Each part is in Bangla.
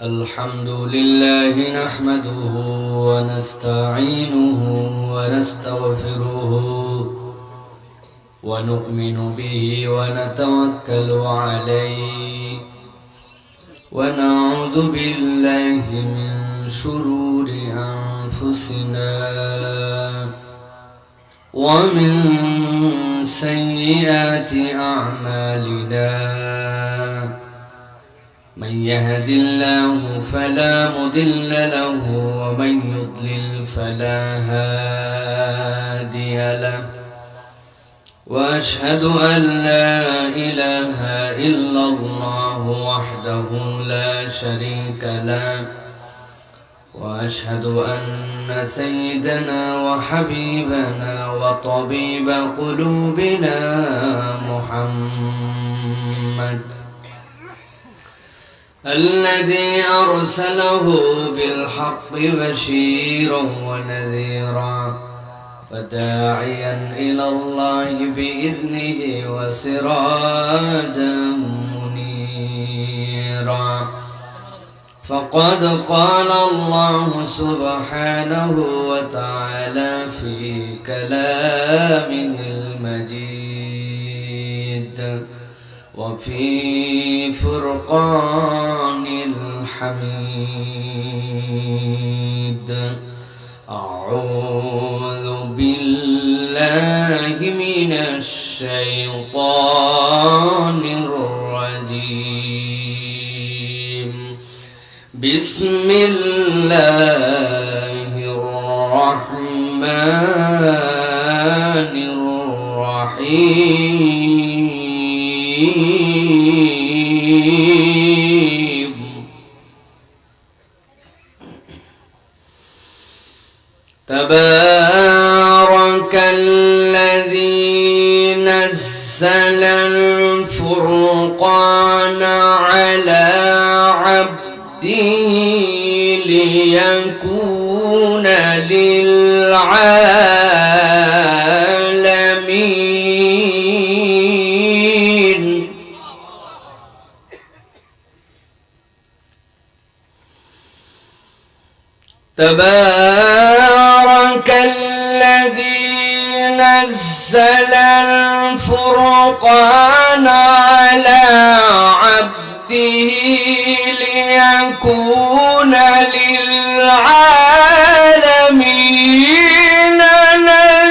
الحمد لله نحمده ونستعينه ونستغفره ونؤمن به ونتوكل عليه ونعوذ بالله من شرور أنفسنا ومن سيئات أعمالنا من يهد الله فلا مضل له ومن يضلل فلا هادي له وأشهد أن لا إله إلا الله وحده لا شريك له وأشهد أن سيدنا وحبيبنا وطبيب قلوبنا محمد الذي أرسله بالحق بشيرا ونذيرا وداعيا إلى الله بإذنه وسراجا منيرا فقد قال الله سبحانه وتعالى في كلامه المجيد وفي فرقان الحميد أعوذ بالله من الشيطان الرجيم بسم الله الرحمن الرحيم تبارك الذي نزل الفرقان على عبده ليكون للعالمين تبارك الذي نزل الفرقان على عبده ليكون للعالمين نذيرا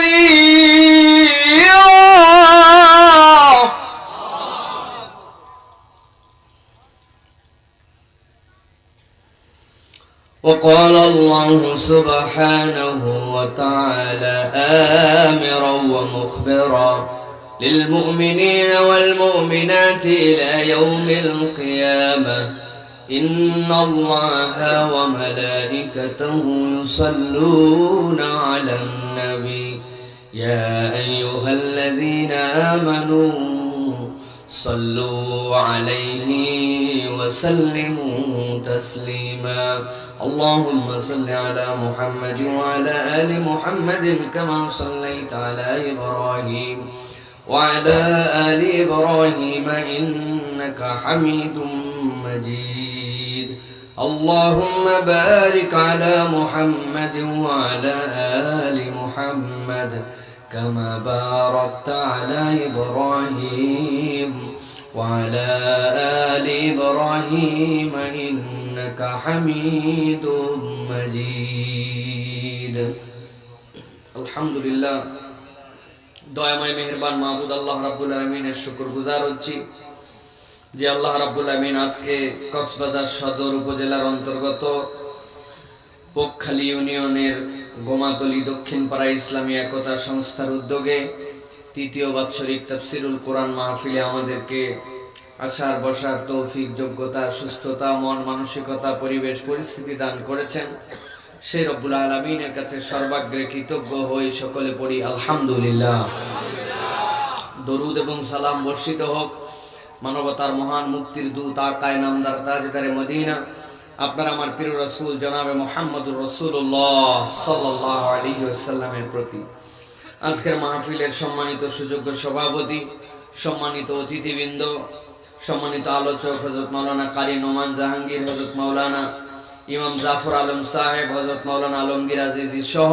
وقال الله سبحانه وتعالى آمرا ومخبرا للمؤمنين والمؤمنات إلى يوم القيامة إن الله وملائكته يصلون على النبي يا أيها الذين آمنوا صلوا عليه وسلموا تسليما اللهم صل على محمد وعلى آل محمد كما صليت على إبراهيم وعلى آل إبراهيم إنك حميد مجيد اللهم بارك على محمد وعلى آل محمد كما باركت على إبراهيم وعلى آل إبراهيم إنك حميد مجيد الحمد لله দয়াময় মেহেরবান মাহবুদ আল্লাহ রাব্বুল আলামিনের শুকরগুজার হচ্ছি যে আল্লাহ রাব্বুল আলামিন আজকে কক্সবাজার সদর উপজেলার অন্তর্গত পোকখালী ইউনিয়নের গোমাতলী দক্ষিণপাড়া ইসলামী একতা সংস্থার উদ্যোগে তৃতীয় বাৎসরিক তাফসিরুল কোরআন মাহফিলে আমাদেরকে আসার বসার তৌফিক যোগ্যতা সুস্থতা মন মানসিকতা পরিবেশ পরিস্থিতি দান করেছেন সেই রব্বুল আলামিনের কাছে সর্বাগ্রে কৃতজ্ঞ হই সকলে পড়ি আলহামদুলিল্লাহ দরুদ এবং সালাম বর্ষিত হোক মানবতার মহান মুক্তির দূত আকায়ে নামদার তাজদারে মদিনা আপনার আমার প্রিয় রাসূল জনাবে মুহাম্মদুর রাসূলুল্লাহ সাল্লাল্লাহু আলাইহি ওয়াসাল্লামের প্রতি আজকের মাহফিলের সম্মানিত সুযোগ্য সভাপতি, সম্মানিত অতিথিবৃন্দ, সম্মানিত আলোচক হযরত মাওলানা কারি নোমান জাহাঙ্গীর, হযরত মাওলানা ইমাম জাফর আলম সাহেব, হযরত মাওলানা আলমগীর আজিজি সহ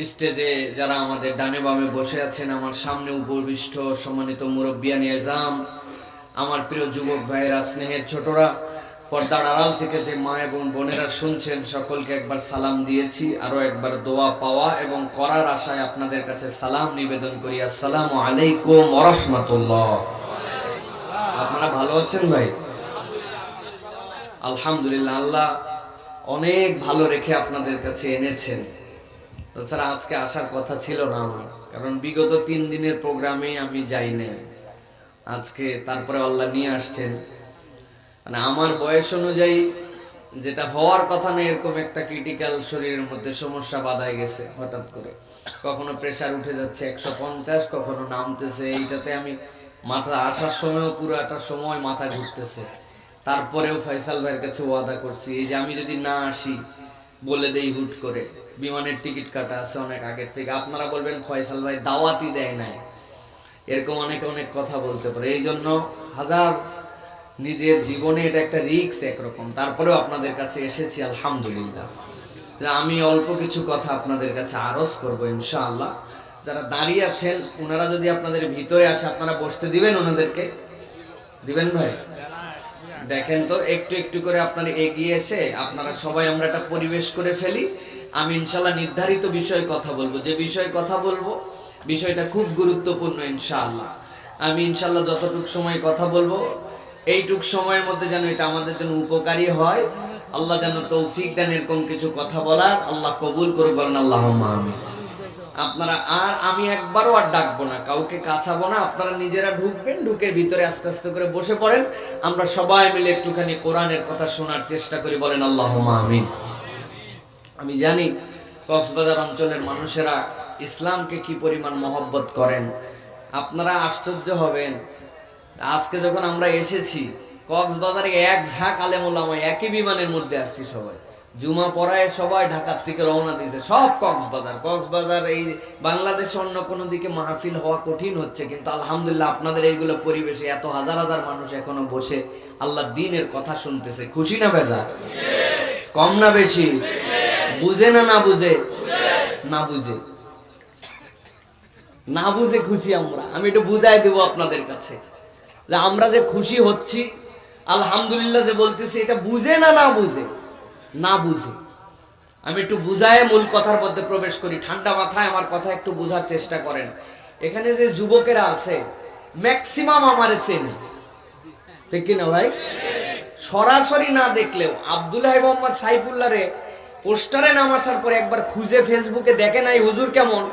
স্টেজে যারা আমাদের ডানে বামে বসে আছেন, আমার সামনে উপবিষ্ট সম্মানিত মুরব্বিয়ান এজাম, আমার প্রিয় যুবক ভাইয়েরা, স্নেহের ছোটরা, পর্দার আড়াল থেকে যে মা এবং বোনেরা শুনছেন, সকলকে একবার সালাম দিয়েছি, আরো একবার দোয়া পাওয়া এবং করার আশায় আপনাদের কাছে সালাম নিবেদন করি। আসসালামু আলাইকুম ওয়া রাহমাতুল্লাহ। আপনারা ভালো আছেন ভাই? আলহামদুলিল্লাহ, আল্লাহ অনেক ভালো রেখে আপনাদের কাছে এনেছেন। তাছাড়া আজকে আসার কথা ছিল না আমার, কারণ বিগত 3 দিনের প্রোগ্রামে আমি যাই না। আজকে তারপরে আল্লাহ নিয়ে আসছেন। মানে আমার বয়স অনুযায়ী যেটা হওয়ার কথা না, এরকম একটা ক্রিটিক্যাল শরীরের মধ্যে সমস্যা বাঁধাই গেছে হঠাৎ করে। কখনো প্রেসার উঠে যাচ্ছে 150, কখনো নামতেছে। এইটাতে আমি মাথা আসার সময়ও পুরোটা সময় মাথা ঘুরতেছে। তারপরেও ফয়সাল ভাইয়ের কাছে ওয়াদা করছি, এই যে আমি যদি না আসি বলে দেই হুট করে, বিমানের টিকিট কাটা আছে অনেক আগের থেকে। আপনারা বলবেন ফয়সাল ভাই দাওয়াতই দেয় নাই, এরকম অনেক অনেক কথা বলতে পারে। এই জন্য হাজার নিজের জীবনে এটা একটা রিস্ক একরকম, তারপরেও আপনাদের কাছে এসেছি আলহামদুলিল্লাহ। আমি অল্প কিছু কথা আপনাদের কাছে আরজ করবো ইনশাআল্লাহ। যারা দাঁড়িয়ে আছেন ওনারা যদি আপনাদের ভিতরে আসে, আপনারা বসতে দিবেন? ওনাদেরকে দিবেন ভাই? দেখেন তো, একটু একটু করে আপনারা এগিয়ে এসে আপনারা সবাই আমরা একটা পরিবেশ করে ফেলি। আমি ইনশাআল্লাহ নির্ধারিত বিষয়ে কথা বলবো। যে বিষয়ে কথা বলবো বিষয়টা খুব গুরুত্বপূর্ণ ইনশাআল্লাহ। আমি ইনশাআল্লাহ যতটুকু সময় কথা বলবো, এইটুক সময়ের মধ্যে যেন এটা আমাদের জন্য উপকারী হয়। আল্লাহ যেন তৌফিক দেন এরকম কিছু কথা বলার। আল্লাহ কবুল করে বলেন আল্লাহুম্মা আমিন। আপনারা আর আমি একবারও আর ডাকবো না, কাউকে কাছাবো না। আপনারা নিজেরা ঢুকবেন, ঢুকে ভিতরে আস্তে আস্তে করে বসে পড়েন। আমরা সবাই মিলে একটুখানি কোরআনের কথা শোনার চেষ্টা করি। বলেন আল্লাহুম্মা আমিন। আমি জানি কক্সবাজার অঞ্চলের মানুষেরা ইসলামকে কি পরিমাণ মহব্বত করেন। আপনারা আশ্চর্য হবেন, আজকে যখন আমরা এসেছি কক্সবাজারে এক ঝাঁক আলেম ওলামা একই বিমানের মধ্যে আসছি। সবাই জুমা পড়ায় সবাই ঢাকার থেকে রওনা দিয়েছে, সব কক্সবাজার। এই বাংলাদেশে অন্য কোনো দিকে মাহফিল হওয়া কঠিন হচ্ছে, কিন্তু আলহামদুলিল্লাহ আপনাদের এইগুলো পরিবেশে এত হাজার হাজার মানুষ এখনো বসে আল্লাহর দ্বীনের কথা শুনতেছে। খুশি না বেজা? কম না বেশি? বুঝে না না বুঝে? না বুঝে, না বুঝে খুশি আমরা। আমি একটু বুঝাই দেবো আপনাদের কাছে যে আমরা যে খুশি হচ্ছি আলহামদুলিল্লাহ যে বলতেছি, এটা বুঝে না না বুঝে? না বুঝে। আমি একটু বুঝায় মূল কথার মধ্যে প্রবেশ করি। ঠান্ডা মাথায় আমার কথা একটু বোঝার চেষ্টা করেন। এখানে যে যুবকেরা আছে ম্যাক্সিমাম আমারে চেনে, ঠিক কিনা ভাই? সরাসরি না দেখলেও আব্দুল্লাহ মোহাম্মদ সাইফুল্লাহ রে পোস্টারে নাম আসার পরে একবার খুঁজে ফেসবুকে দেখে নাই হুজুর কেমন,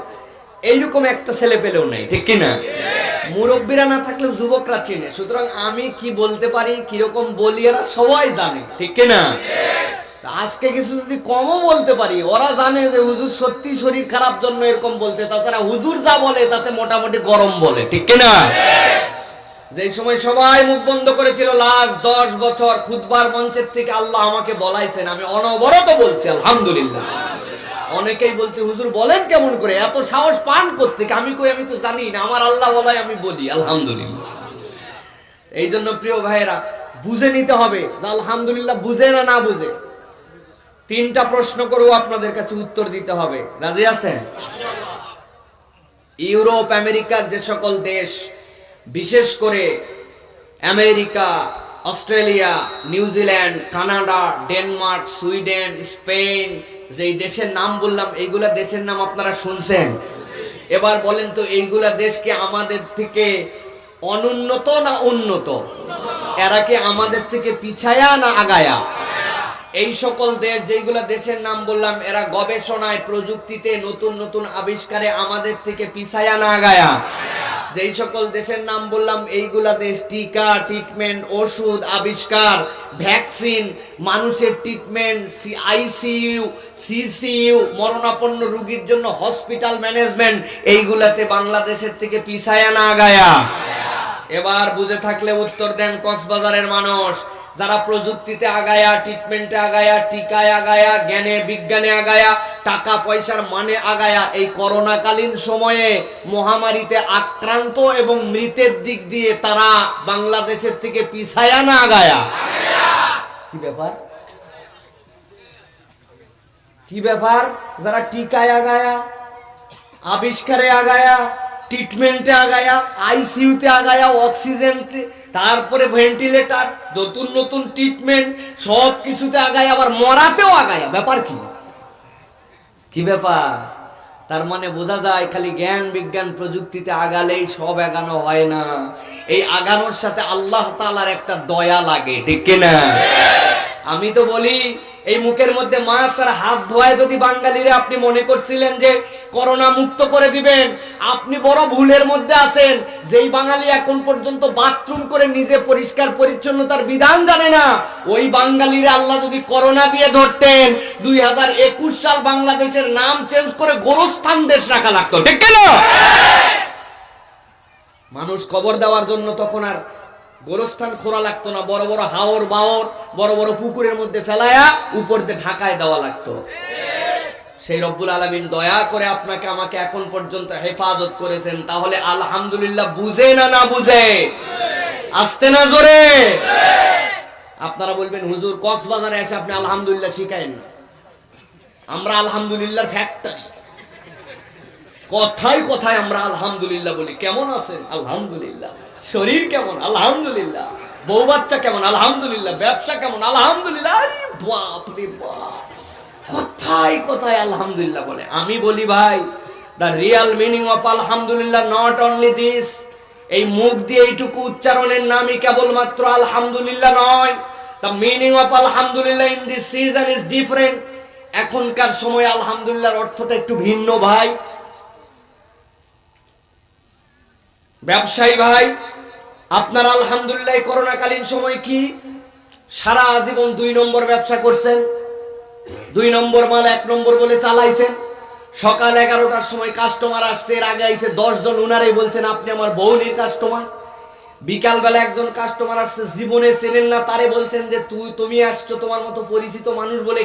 এইরকম একটা ছেলে পেলেও নাই, ঠিক কিনা? মুরব্বীরা না থাকলেও যুবকরা চিনে। সুতরাং আমি কি বলতে পারি, কিরকম বলি, এরা সবাই জানে, ঠিক কিনা? আজকে কিছু যদি কমও বলতে পারি, ওরা জানে যে হুজুর সত্যি শরীর খারাপ জন্য এরকম বলতে। তাছাড়া হুজুর যা বলে তাতে মোটামুটি গরম বলে, ঠিক কিনা? যেই সময় সবাই মুখ বন্ধ করেছিল লাস্ট 10 বছর, খুতবার মঞ্চের থেকে আল্লাহ আমাকে বলাইছেন, আমি অনবরত বলছি আলহামদুলিল্লাহ। অনেকেই বলছে হুজুর বলেন কেমন করে, এত সাহস পান করতে? আমি কই আমি তো জানি না, আমার আল্লাহ বলাই আমি বলি আলহামদুলিল্লাহ। এই জন্য প্রিয় ভাইয়েরা বুঝে নিতে হবে আলহামদুলিল্লাহ। বুঝে না না বুঝে? 3টা প্রশ্ন করব, আপনাদের কাছে উত্তর দিতে হবে। রাজি আছেন? ইউরোপ আমেরিকার যে সকল দেশ, বিশেষ করে America, Australia, New Zealand, Canada, Denmark, Sweden, Spain, যেই দেশের নাম বললাম এইগুলা দেশের নাম আপনারা শুনছেন। এবার বলেন তো এইগুলা দেশ কি আমাদের থেকে অনুন্নত না উন্নত? এরা কি আমাদের থেকে পিছায়া না আগায়া? এই সকল দেশ যেগুলা দেশের নাম বললাম, এরা গবেষণায়, প্রযুক্তিতে, নতুন নতুন আবিষ্কারে আমাদের থেকে পিছায়া না আগায়া? যেই সকল দেশের নাম বললাম এইগুলা দেশ টিকা, ট্রিটমেন্ট, ওষুধ আবিষ্কার, ভ্যাকসিন, মানুষের ট্রিটমেন্ট, আইসিইউ, সিসিইউ, মরণাপন্ন রোগীর জন্য হসপিটাল ম্যানেজমেন্ট, এইগুলাতে বাংলাদেশের থেকে পিছায়া না আগায়া? এবার বুঝে থাকলে উত্তর দেন কক্সবাজারের মানুষ। যারা প্রযুক্তিতে আগায়া, ট্রিটমেন্টে আগায়া, টিকায় আগায়া, জ্ঞানে বিজ্ঞানে আগায়া, টাকা পয়সার মানে আগায়া এই করোনাকালীন সময়ে মহামারীতে আক্রান্ত এবং মৃতের দিক দিয়ে তারা বাংলাদেশের থেকে পিছায়া না আগায়া? কি ব্যাপার, কি ব্যাপার? যারা টিকায় আগায়া, আবিষ্কারে আগায়া, ট্রিটমেন্টে আগায়া, আইসিইউতে আগায়া, অক্সিজেন, তারপরে ভেন্টিলেটর, নতুন নতুন ট্রিটমেন্ট, সব কিছুতে আগায়, আবার মরাতেও আগায়া। ব্যাপার কি, কি ব্যাপার? তার মানে বোঝা যায় খালি জ্ঞান বিজ্ঞান প্রযুক্তিতে আগালেই সব আগানো হয় না। এই আগানোর সাথে আল্লাহ তাআলার একটা দয়া লাগে, ঠিক কিনা? আমি তো বলি এই মুখের মধ্যে মাছ আর হাত ধোয়ায় যদি বাঙালিরা আপনি মনে করছিলেন যে করোনা মুক্ত করে দিবেন, আপনি বড় ভুলের মধ্যে আছেন। যেই বাঙালি এখন পর্যন্ত বাথরুম করে নিজে পরিষ্কার পরিচ্ছন্নতার বিধান জানে না, ওই বাঙালিরা আল্লাহ যদি করোনা দিয়ে ধরতেন, 2021 সাল বাংলাদেশের নাম চেঞ্জ করে গোরস্থান দেশ রাখা লাগতো, ঠিক না? মানুষ কবর দেওয়ার জন্য তখন আর গোরস্থান খোঁড়া লাগতো না, বড় বড় হাওর বাওর বড় বড় পুকুরের মধ্যে ফেলায়া উপর দিয়ে ঢাকায় দেওয়া লাগতো। সেই রব্বুল আলামিন দয়া করে আপনাকে আমাকে এখন পর্যন্ত হেফাজত করেছেন, তাহলে আলহামদুলিল্লাহ বুঝে না, না বুঝে? আসতে না জোরে? আপনারা বলবেন হুজুর কক্সবাজারে এসে আপনি আলহামদুলিল্লাহ শিখায়েন না। আমরা আলহামদুলিল্লাহর ফ্যাক্টরি, কথায় কথায় আমরা আলহামদুলিল্লাহ বলি। কেমন আছেন? আলহামদুলিল্লাহ। শরীর কেমন? আলহামদুলিল্লাহ। বউ বাচ্চা কেমন? আলহামদুলিল্লাহ। ব্যবসা কেমন? আলহামদুলিল্লাহ। আরে বাপ রে বাপ, কথায় কথায় আলহামদুলিল্লাহ বলে। আমি বলি ভাই, দ্য রিয়াল মিনিং অফ আলহামদুলিল্লাহ নট অনলি দিস। এই মুখ দিয়ে এইটুকু উচ্চারণের নামই কেবলমাত্র আলহামদুলিল্লাহ নয়। দ্য মিনিং অফ আলহামদুলিল্লাহ in this season is different. এখনকার সময় আলহামদুলিল্লাহর অর্থটা একটু ভিন্ন ভাই। ব্যবসায়ী ভাই, আপনার আলহামদুলিল্লাহ করোনাকালীন সময় কি সারা জীবন 2 নম্বর ব্যবসা করছেন, 2 নম্বর মাল 1 নম্বর বলে চালাইছেন। সকাল 11টার সময় কাস্টমার আসছে, এর আগে আইছে 10 জন, উনারাই বলছেন আপনি আমার বউনির কাস্টমার। বিকালবেলা একজন কাস্টমার আসছে, জীবনে চেনেন না, তারে বলছেন যে তুমি আসছো, তোমার মতো পরিচিত মানুষ বলে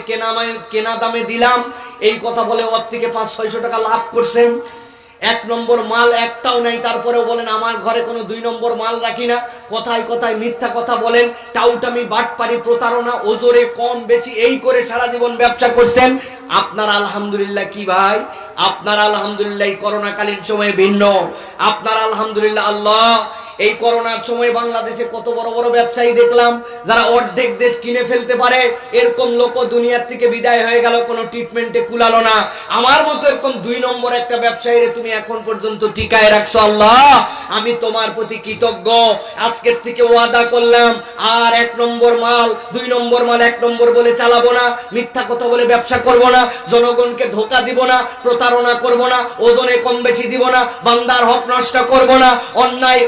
কেনা দামে দিলাম, এই কথা বলে ওর থেকে 500-600 টাকা লাভ করছেন। 1 নম্বর মাল একটাও নাই, তারপরেও বলেন আমার ঘরে কোনো 2 নম্বর মাল রাখি না। কথায় কথায় মিথ্যা কথা বলেন, টাউটামি, বাটপারি, প্রতারণা, ওজরে কম বেশি এই করে সারা জীবন ব্যবসা করছেন। আপনার আলহামদুলিল্লাহ কি ভাই? আপনার আলহামদুলিল্লাহ করোনাকালীন সময়ে ভিন্ন। আপনার আলহামদুলিল্লাহ আল্লাহ এই করোনার সময় বাংলাদেশে কত বড় বড় ব্যবসায়ী দেখলাম যারা অর্ধেক দেশ কিনে ফেলতে পারে। এরকম লোক দুনিয়ার থেকে বিদায় হয়ে গেল, কোনো ট্রিটমেন্টে কুলালো না। আমার মতো এরকম 2 নম্বর একটা ব্যবসায়ীরে তুমি এখন পর্যন্ত টিকায় রাখছো। আল্লাহ আমি তোমার প্রতি কৃতজ্ঞ। আজকের থেকে ওয়াদা করলাম আর 1 নম্বর মাল 2 নম্বর মাল 1 নম্বর বলে চালাবো না, মিথ্যা কথা বলে ব্যবসা করব না, জনগণকে ধোঁকা দিব না, প্রতারণা করব না, ওজনে কম বেশি দিব না, বান্দার হক নষ্ট করব না, অন্যায়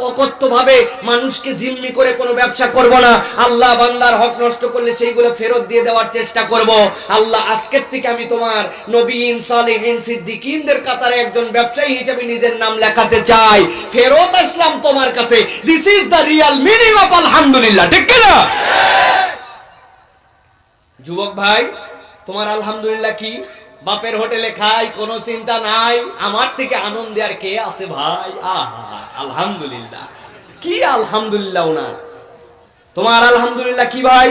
অকথ্য ভাবে মানুষকে জিম্মি করে কোনো ব্যবসা করব না। আল্লাহ বান্দার হক নষ্ট করলে সেইগুলো ফেরত দিয়ে দেওয়ার চেষ্টা করব। আল্লাহ আজকের থেকে আমি তোমার নবীন, সালেহিন, সিদ্দিকিনদের কাতারে একজন ব্যবসায়ী হিসেবে নিজের নাম লেখাতে চাই। ফেরত আসলাম তোমার কাছে। This is the Real meaning of আলহামদুলিল্লাহ, ঠিক কি না? যুবক ভাই, তোমার আলহামদুলিল্লাহ কি? বাপের হোটেলে খাই, কোনো চিন্তা নাই, আমার থেকে আনন্দে আর কে আছে ভাই? আহা আলহামদুলিল্লাহ, কি আলহামদুলিল্লাহ না। তোমার আলহামদুলিল্লাহ কি ভাই?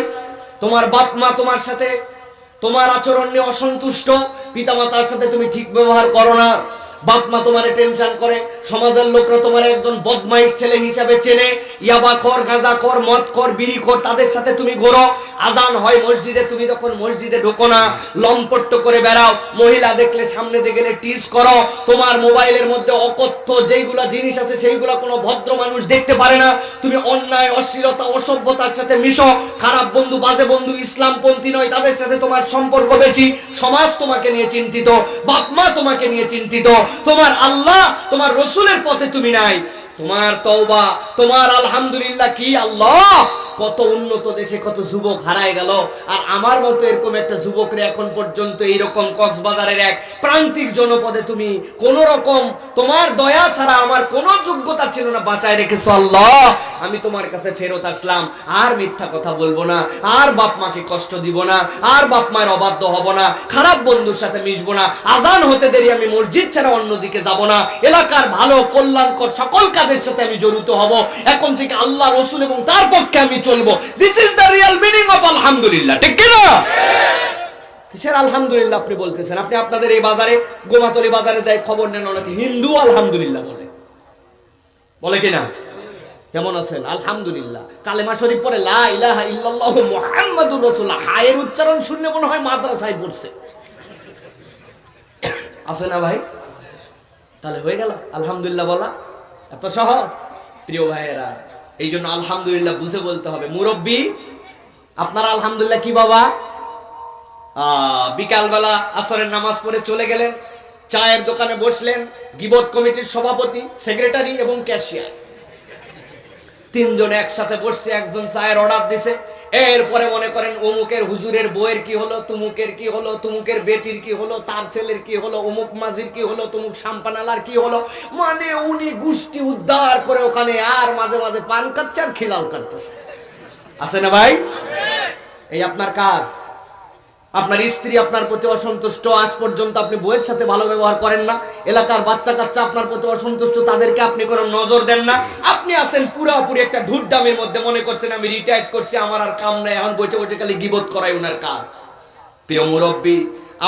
তোমার বাপ মা তোমার সাথে তোমার আচরণ নিয়ে অসন্তুষ্ট, পিতামাতার সাথে তুমি ঠিক ব্যবহার করো না, বাপ মা তোমারে টেনশন করে, সমাজের লোকরা তোমার একজন বদমাইশ ছেলে হিসাবে চেনে, ইয়াবাখোর, গাঁজাখোর, মদখোর, বিড়িখোর, তাদের সাথে তুমি ঘোরো। আজান হয় মসজিদে, তুমি তখন মসজিদে ঢোকো না, লম্পট্ট করে বেড়াও, মহিলা দেখলে সামনে দিয়ে গেলে টিজ করো, তোমার মোবাইলের মধ্যে অকথ্য যেইগুলা জিনিস আছে সেইগুলা কোনো ভদ্র মানুষ দেখতে পারে না, তুমি অন্যায়, অশ্লীলতা, অসভ্যতার সাথে মিশো, খারাপ বন্ধু, বাজে বন্ধু, ইসলামপন্থী নয় তাদের সাথে তোমার সম্পর্ক বেশি, সমাজ তোমাকে নিয়ে চিন্তিত, বাপ মা তোমাকে নিয়ে চিন্তিত, তোমার আল্লাহ তোমার রসুলের পথে তুমি নাই। তোমার তওবা, তোমার আলহামদুলিল্লাহ কি? আল্লাহ কত উন্নত দেশে কত যুবক হারায় গেল, আর আমার মতো এরকম একটা যুবকরে এখন পর্যন্ত এইরকম কক্সবাজারের এক প্রান্তিক জনপদে তুমি কোন রকম তোমার দয়া ছাড়া আমার কোনো যোগ্যতা ছিল না বাঁচায় রেখেছো আল্লাহ। আমি তোমার কাছে ফেরত আসলাম, আর মিথ্যা কথা বলবো না, আর বাপ মাকে কষ্ট দিব না, আর বাপ মায়ের অবাধ্য হব না, খারাপ বন্ধুর সাথে মিশবো না, আজান হতে দেরি আমি মসজিদ ছাড়া অন্যদিকে যাব না, এলাকার ভালো কল্যাণকর সকল কাজের সাথে আমি জড়িত হব, এখন থেকে আল্লাহ রসুল এবং তার পক্ষে আমি চলবো। This is the real meaning of আলহামদুলিল্লাহ, ঠিক কি না? কিসের আলহামদুলিল্লাহ আপনি বলতেছেন? আপনি আপনাদের এই বাজারে, গোমাতলি বাজারে যাই খবর নেন, অনেকে হিন্দু আলহামদুলিল্লাহ বলে, বলে কিনা? কেমন আছেন? আলহামদুলিল্লাহ। কালেমা শরীফ পড়ে লা ইলাহা ইল্লাল্লাহু মুহাম্মাদুর রাসূলুল্লাহ, হায়ের উচ্চারণ শুনলে মনে হয় মাদ্রাসায় পড়ছে। আছে না ভাই? তাহলে হয়ে গেল আলহামদুলিল্লাহ বলা এত সহজ? প্রিয় ভাইয়েরা, এই জন্য আলহামদুলিল্লাহ বুঝে বলতে হবে। মুরব্বী, আপনারা আলহামদুলিল্লাহ কি বাবা? বিকালবেলা আসরের নামাজ পড়ে চলে গেলেন, চায়ের দোকানে বসলেন, গিবত কমিটির সভাপতি, সেক্রেটারি এবং ক্যাশিয়ার তিনজন একসাথে বসছে, একজন চায়ের অর্ডার দিছে, এরপরে মনে করেন অমুকের হুজুরের বউয়ের কি হলো, তুমুকের কি হলো, তুমুকের বেটির কি হলো, তার ছেলের কি হলো, অমুক মাঝির কি হলো, তুমুক সাম্পানালার কি হলো, মানে উনি গোষ্ঠী উদ্ধার করে ওখানে, আর মাঝে মাঝে পান খাচ্ছে আর খিলাল কাটতেছে। আছে না ভাই? এই আপনার কাজ। আপনার স্ত্রী আপনার প্রতি অসন্তুষ্ট, আজ পর্যন্ত আপনি বউয়ের সাথে ভালো ব্যবহার করেন না, এলাকার বাচ্চা কাচ্চা আপনার প্রতি অসন্তুষ্ট, তাদেরকে আপনি কোনো নজর দেন না, আপনি আছেন পুরাপুরি একটা ঢুড্ডামের মধ্যে, মনে করছেন আমি রিটায়ার্ড করছি, আমার আর কাম নাই, এখন বসে বসে খালি গিবত করাই ওনার কাজ। প্রিয় মুরব্বী,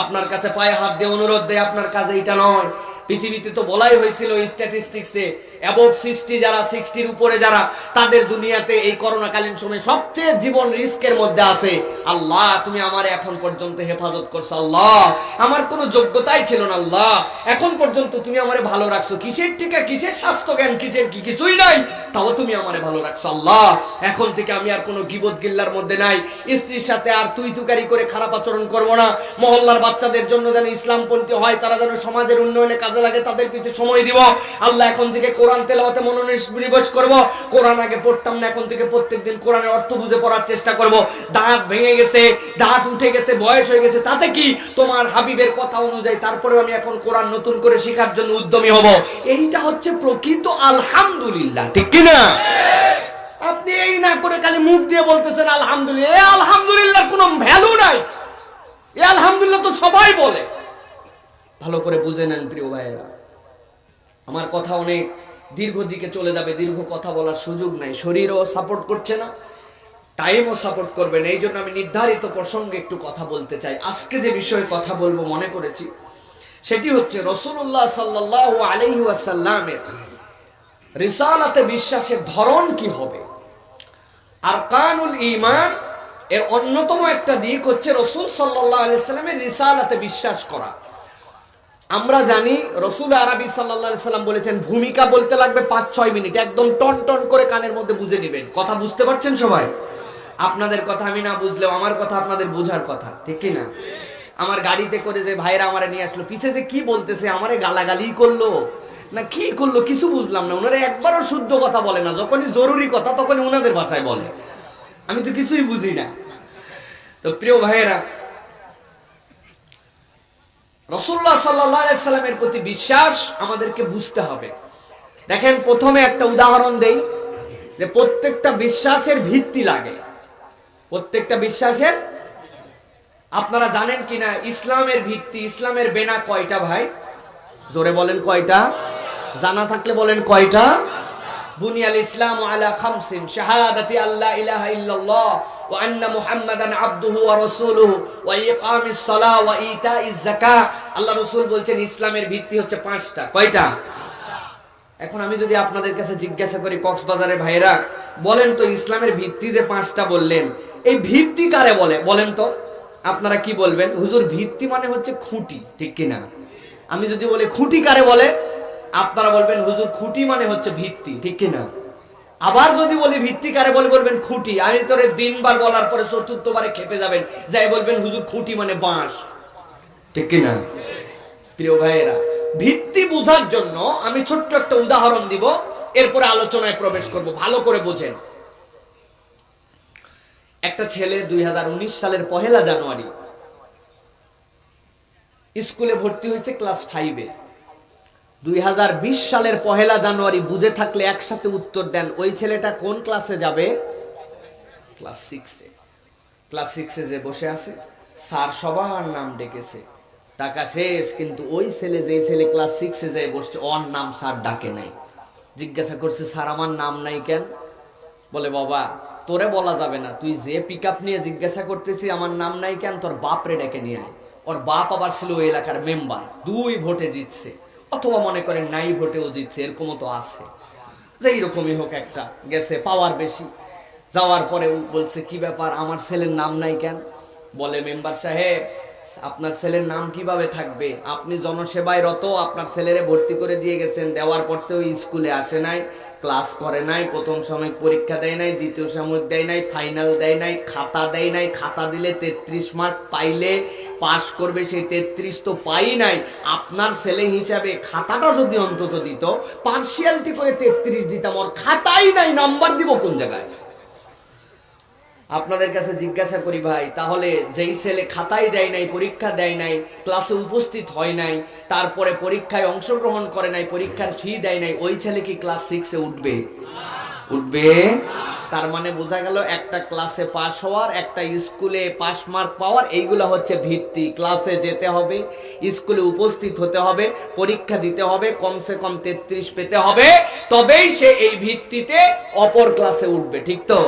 আপনার কাছে পায়ে হাত দিয়ে অনুরোধ দেয়, আপনার কাজ এইটা নয়। পৃথিবীতে তো বলাই হয়েছিল স্ট্যাটিস্টিক্সে, অ্যাবভ 60 যারা, 60-র উপরে যারা, তাদের দুনিয়াতে এই করোনাকালীন সময়ে সবচেয়ে জীবন রিস্কের মধ্যে আছে। আল্লাহ তুমি আমার এখন পর্যন্ত হেফাজত করছো, আল্লাহ আমার কোনো যোগ্যতাই ছিল না, আল্লাহ এখন পর্যন্ত তুমি আমারে ভালো রাখছো, কিসের টিকা, কিসের স্বাস্থ্য জ্ঞান, কিসের কি, কিছুই নাই, তাও তুমি আমারে ভালো রাখছো আল্লাহ। এখন থেকে আমি আর কোনো গিবত গিল্লার মধ্যে নাই, স্ত্রীর সাথে আর তুই তুকারি করে খারাপ আচরণ করবো না, মহল্লার বাচ্চাদের জন্য যেন ইসলামপন্থী হয়, তারা যেন সমাজের উন্নয়নে কাজে লাগে, তাদের পিছনে সময় দিব আল্লাহ। এখন থেকে কোরআন তেলাওয়াতে মনোনিবেশ করব, কোরআন আগে পড়তাম না, এখন থেকে প্রত্যেকদিন কোরআনের অর্থ বুঝে পড়ার চেষ্টা করব। দাঁত ভেঙে গেছে, দাঁত উঠে গেছে, বয়স হয়ে গেছে, তাতে কি, তোমার হাবিবের কথা অনুযায়ী তারপরেও আমি এখন কোরআন নতুন করে শেখার জন্য উদ্যমী হব। এইটা হচ্ছে প্রকৃত আলহামদুলিল্লাহ, ঠিক কি না? আপনি এই না করে খালি মুখ দিয়ে বলতেছেন আলহামদুলিল্লাহ, এই আলহামদুলিল্লাহ কোনো ভ্যালু নাই, এই আলহামদুলিল্লাহ তো সবাই বলে। ভালো করে বুঝে নেন প্রিয় ভাইয়েরা, আমার কথা অনেক দীর্ঘ দিকে চলে যাবে, দীর্ঘ কথা বলার সুযোগ নাই, শরীরও সাপোর্ট করছে না, টাইমও সাপোর্ট করবে না, এই জন্য আমি নির্ধারিত প্রসঙ্গে একটু কথা বলতে চাই। আজকে যে বিষয়ে কথা বলবো মনে করেছি সেটি হচ্ছে রাসূলুল্লাহ সাল্লাল্লাহু আলাইহি ওয়াসাল্লামের রিসালাতে বিশ্বাসের ধরন কি হবে। আরকানুল ঈমান এর অন্যতম একটা দিক হচ্ছে রাসূল সাল্লাল্লাহু আলাইহি ওয়াসাল্লামের রিসালাতে বিশ্বাস করা। আমরা জানি রাসূল আরবি সাল্লাল্লাহু আলাইহি সাল্লাম বলেছেন, ভূমিকা বলতে লাগবে 5-6 মিনিট, একদম টন টন করে কানের মধ্যে বুঝে নেবেন। কথা বুঝতে পারছেন সবাই? আপনাদের কথা আমি না বুঝলেও আমার কথা আপনাদের বোঝার কথা, ঠিক কি না? আমার গাড়িতে করে যে ভাইরা আমারে নিয়ে আসলো, পিছে যে কি বলতেছে, আমারে গালাগালি করলো না কি করলো কিছু বুঝলাম না। ওনারা একবারও শুদ্ধ কথা বলে না, যখনই জরুরি কথা তখনই ওনাদের ভাষায় বলে, আমি তো কিছুই বুঝি না। তো প্রিয় ভাইয়েরা, রাসূলুল্লাহ সাল্লাল্লাহু আলাইহি সাল্লামের প্রতি বিশ্বাস আমাদেরকে বুঝতে হবে। দেখেন, প্রথমে একটা উদাহরণ দেই যে প্রত্যেকটা বিশ্বাসের ভিত্তি লাগে, প্রত্যেকটা বিশ্বাসের, আপনারা জানেন কিনা ইসলামের ভিত্তি, ইসলামের বেনা কয়টা ভাই? জোরে বলেন কয়টা? জানা থাকলে বলেন কয়টা? বুনিয়াল ইসলামু আলা খামসিন, শাহাদাতি আল্লা ইলাহা ইল্লাল্লাহ ওয়া আন্না মুহাম্মাদান আবদুহু ওয়া রাসূলুহু ওয়া ইকামিস সালাহ ওয়া ইতাইজ যাকাত। আল্লাহ রাসূল বলছেন ইসলামের ভিত্তি হচ্ছে 5টা। কয়টা? এখন আমি যদি আপনাদের কাছে জিজ্ঞাসা করি, কক্সবাজারের ভাইরা বলেন তো, ইসলামের ভিত্তি যে 5টা বললেন, এই ভিত্তি কারে বলে বলেন তো? আপনারা কি বলবেন? হুজুর ভিত্তি মানে হচ্ছে খুঁটি, ঠিক কিনা? আমি যদি বলি খুঁটি কারে বলে, আপনারা বলবেন হুজুর খুঁটি মানে হচ্ছে ভিত্তি, ঠিক কিনা? আবার যদি বলি ভিত্তি কারে বলে, বলবেন খুঁটি। আমি তোরে 3বার বলার পরে 4র্থবারে খেপে যাবেন, যাই বলবেন হুজুর খুঁটি মানে বাঁশ, ঠিক কিনা? প্রিয় ভাইয়েরা, ভিত্তি বোঝার জন্য আমি ছোট্ট একটা উদাহরণ দিব, এরপরে আলোচনায় প্রবেশ করব, ভালো করে বোঝেন। একটা ছেলে 2019 সালের 1 জানুয়ারি স্কুলে ভর্তি হয়েছে ক্লাস 5-এ। 2020 সালের 1 জানুয়ারি বুঝে থাকলে একসাথে উত্তর দেন, ওই ছেলেটা কোন ক্লাসে যাবে? ক্লাস 6-এ। ক্লাস 6-এ যে বসে আছে, স্যার সবার নাম ডেকেছে, টাকা শেষ, কিন্তু ওই ছেলে, যেই ছেলে ক্লাস 6-এ যায় বসছে, ওর নাম স্যার ডাকে নাই। জিজ্ঞাসা করছে, স্যার আমার নাম নাই কেন? বলে, বাবা তোরে বলা যাবে না, তুই যে পিক আপ নিয়ে জিজ্ঞাসা করতেছি আমার নাম নাই কেন, তোর বাপরে ডেকে নিয়ে আয়। ওর বাপ আবার ছিল ওই এলাকার মেম্বার, 2 ভোটে জিতছে, অথবা মনে করেন নাই ভোটেও জিতছে, এরকমও তো আছে। যেই রকমই হোক, একটা গেছে, পাওয়ার বেশি। যাওয়ার পরে বলছে, কি ব্যাপার, আমার ছেলের নাম নাই কেন? বলে, মেম্বার সাহেব আপনার ছেলের নাম কিভাবে থাকবে? আপনি জনসেবায় রত, আপনার ছেলেরে ভর্তি করে দিয়ে গেছেন, দেওয়ার পর তো স্কুলে আসে নাই, ক্লাস করে নাই, প্রথম সাময়িক পরীক্ষা দেয় নাই, দ্বিতীয় সাময়িক দেয় নাই, ফাইনাল দেয় নাই, খাতা দেয় নাই। খাতা দিলে 33 মার্ক পাইলে পাস করবে, সেই 33 তো পাই নাই। আপনার ছেলে হিসাবে খাতাটা যদি অন্তত দিত, পার্সিয়ালিটি করে 33 দিতাম, ওর খাতাই নাই, নাম্বার দিব কোন জায়গায়? আপনাদের কাছে জিজ্ঞাসা করি ভাই, তাহলে যেই ছেলে খাতায় দেয় নাই, পরীক্ষা দেয় নাই, ক্লাসে উপস্থিত হয় নাই, তারপরে পরীক্ষায় অংশগ্রহণ করে নাই, পরীক্ষার ফি দেয় নাই, ওই ছেলে কি ক্লাস 6-এ উঠবে? উঠবে? তার মানে বোঝা গেল, একটা ক্লাসে পাস হওয়ার, একটা স্কুলে পাস মার্ক পাওয়ার, এইগুলা হচ্ছে ভিত্তি। ক্লাসে যেতে হবে, স্কুলে উপস্থিত হতে হবে, পরীক্ষা দিতে হবে, কমসে কম 33 পেতে হবে, তবেই সে এই ভিত্তিতে অপর ক্লাসে উঠবে। ঠিক তো?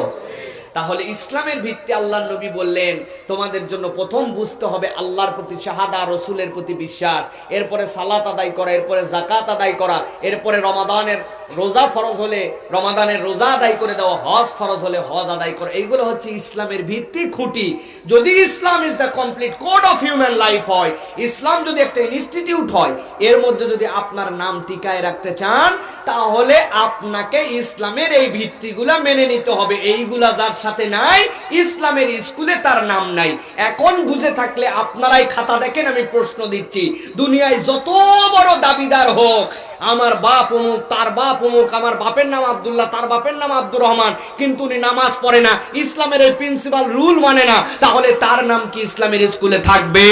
তাহলে ইসলামের ভিত্তি আল্লাহর নবী বললেন, তোমাদের জন্য প্রথম বুঝতে হবে আল্লাহর প্রতি শাহাদা, রসুলের প্রতি বিশ্বাস, এরপরে সালাত আদায় করা, এরপরে যাকাত আদায় করা, এরপরে রমাদানের রোজা ফরজ হলে রমাদানের রোজা আদায় করে দেওয়া, হজ ফরজ হলে হজ আদায় করা। এইগুলো হচ্ছে ইসলামের ভিত্তি, খুঁটি। যদি Islam is the complete code of human life হয়, ইসলাম যদি একটা ইনস্টিটিউট হয়, এর মধ্যে যদি আপনার নাম টিকায় রাখতে চান, তাহলে আপনাকে ইসলামের এই ভিত্তিগুলা মেনে নিতে হবে। এইগুলা যার সাথে নাই, ইসলামের স্কুলে তার নাম নাই। এখন বুঝে থাকলে আপনারাই খাতা দেখেন, আমি প্রশ্ন দিচ্ছি, দুনিয়ায় যত বড় দাবিদার হোক, আমার বাপ অমুক, তার বাপ অমুক, আমার বাপের নাম আব্দুল্লাহ, তার বাপের নাম আব্দুর রহমান, কিন্তু উনি নামাজ পড়ে না, ইসলামের এই প্রিন্সিপাল রুল মানে না, তাহলে তার নাম কি ইসলামের স্কুলে থাকবে?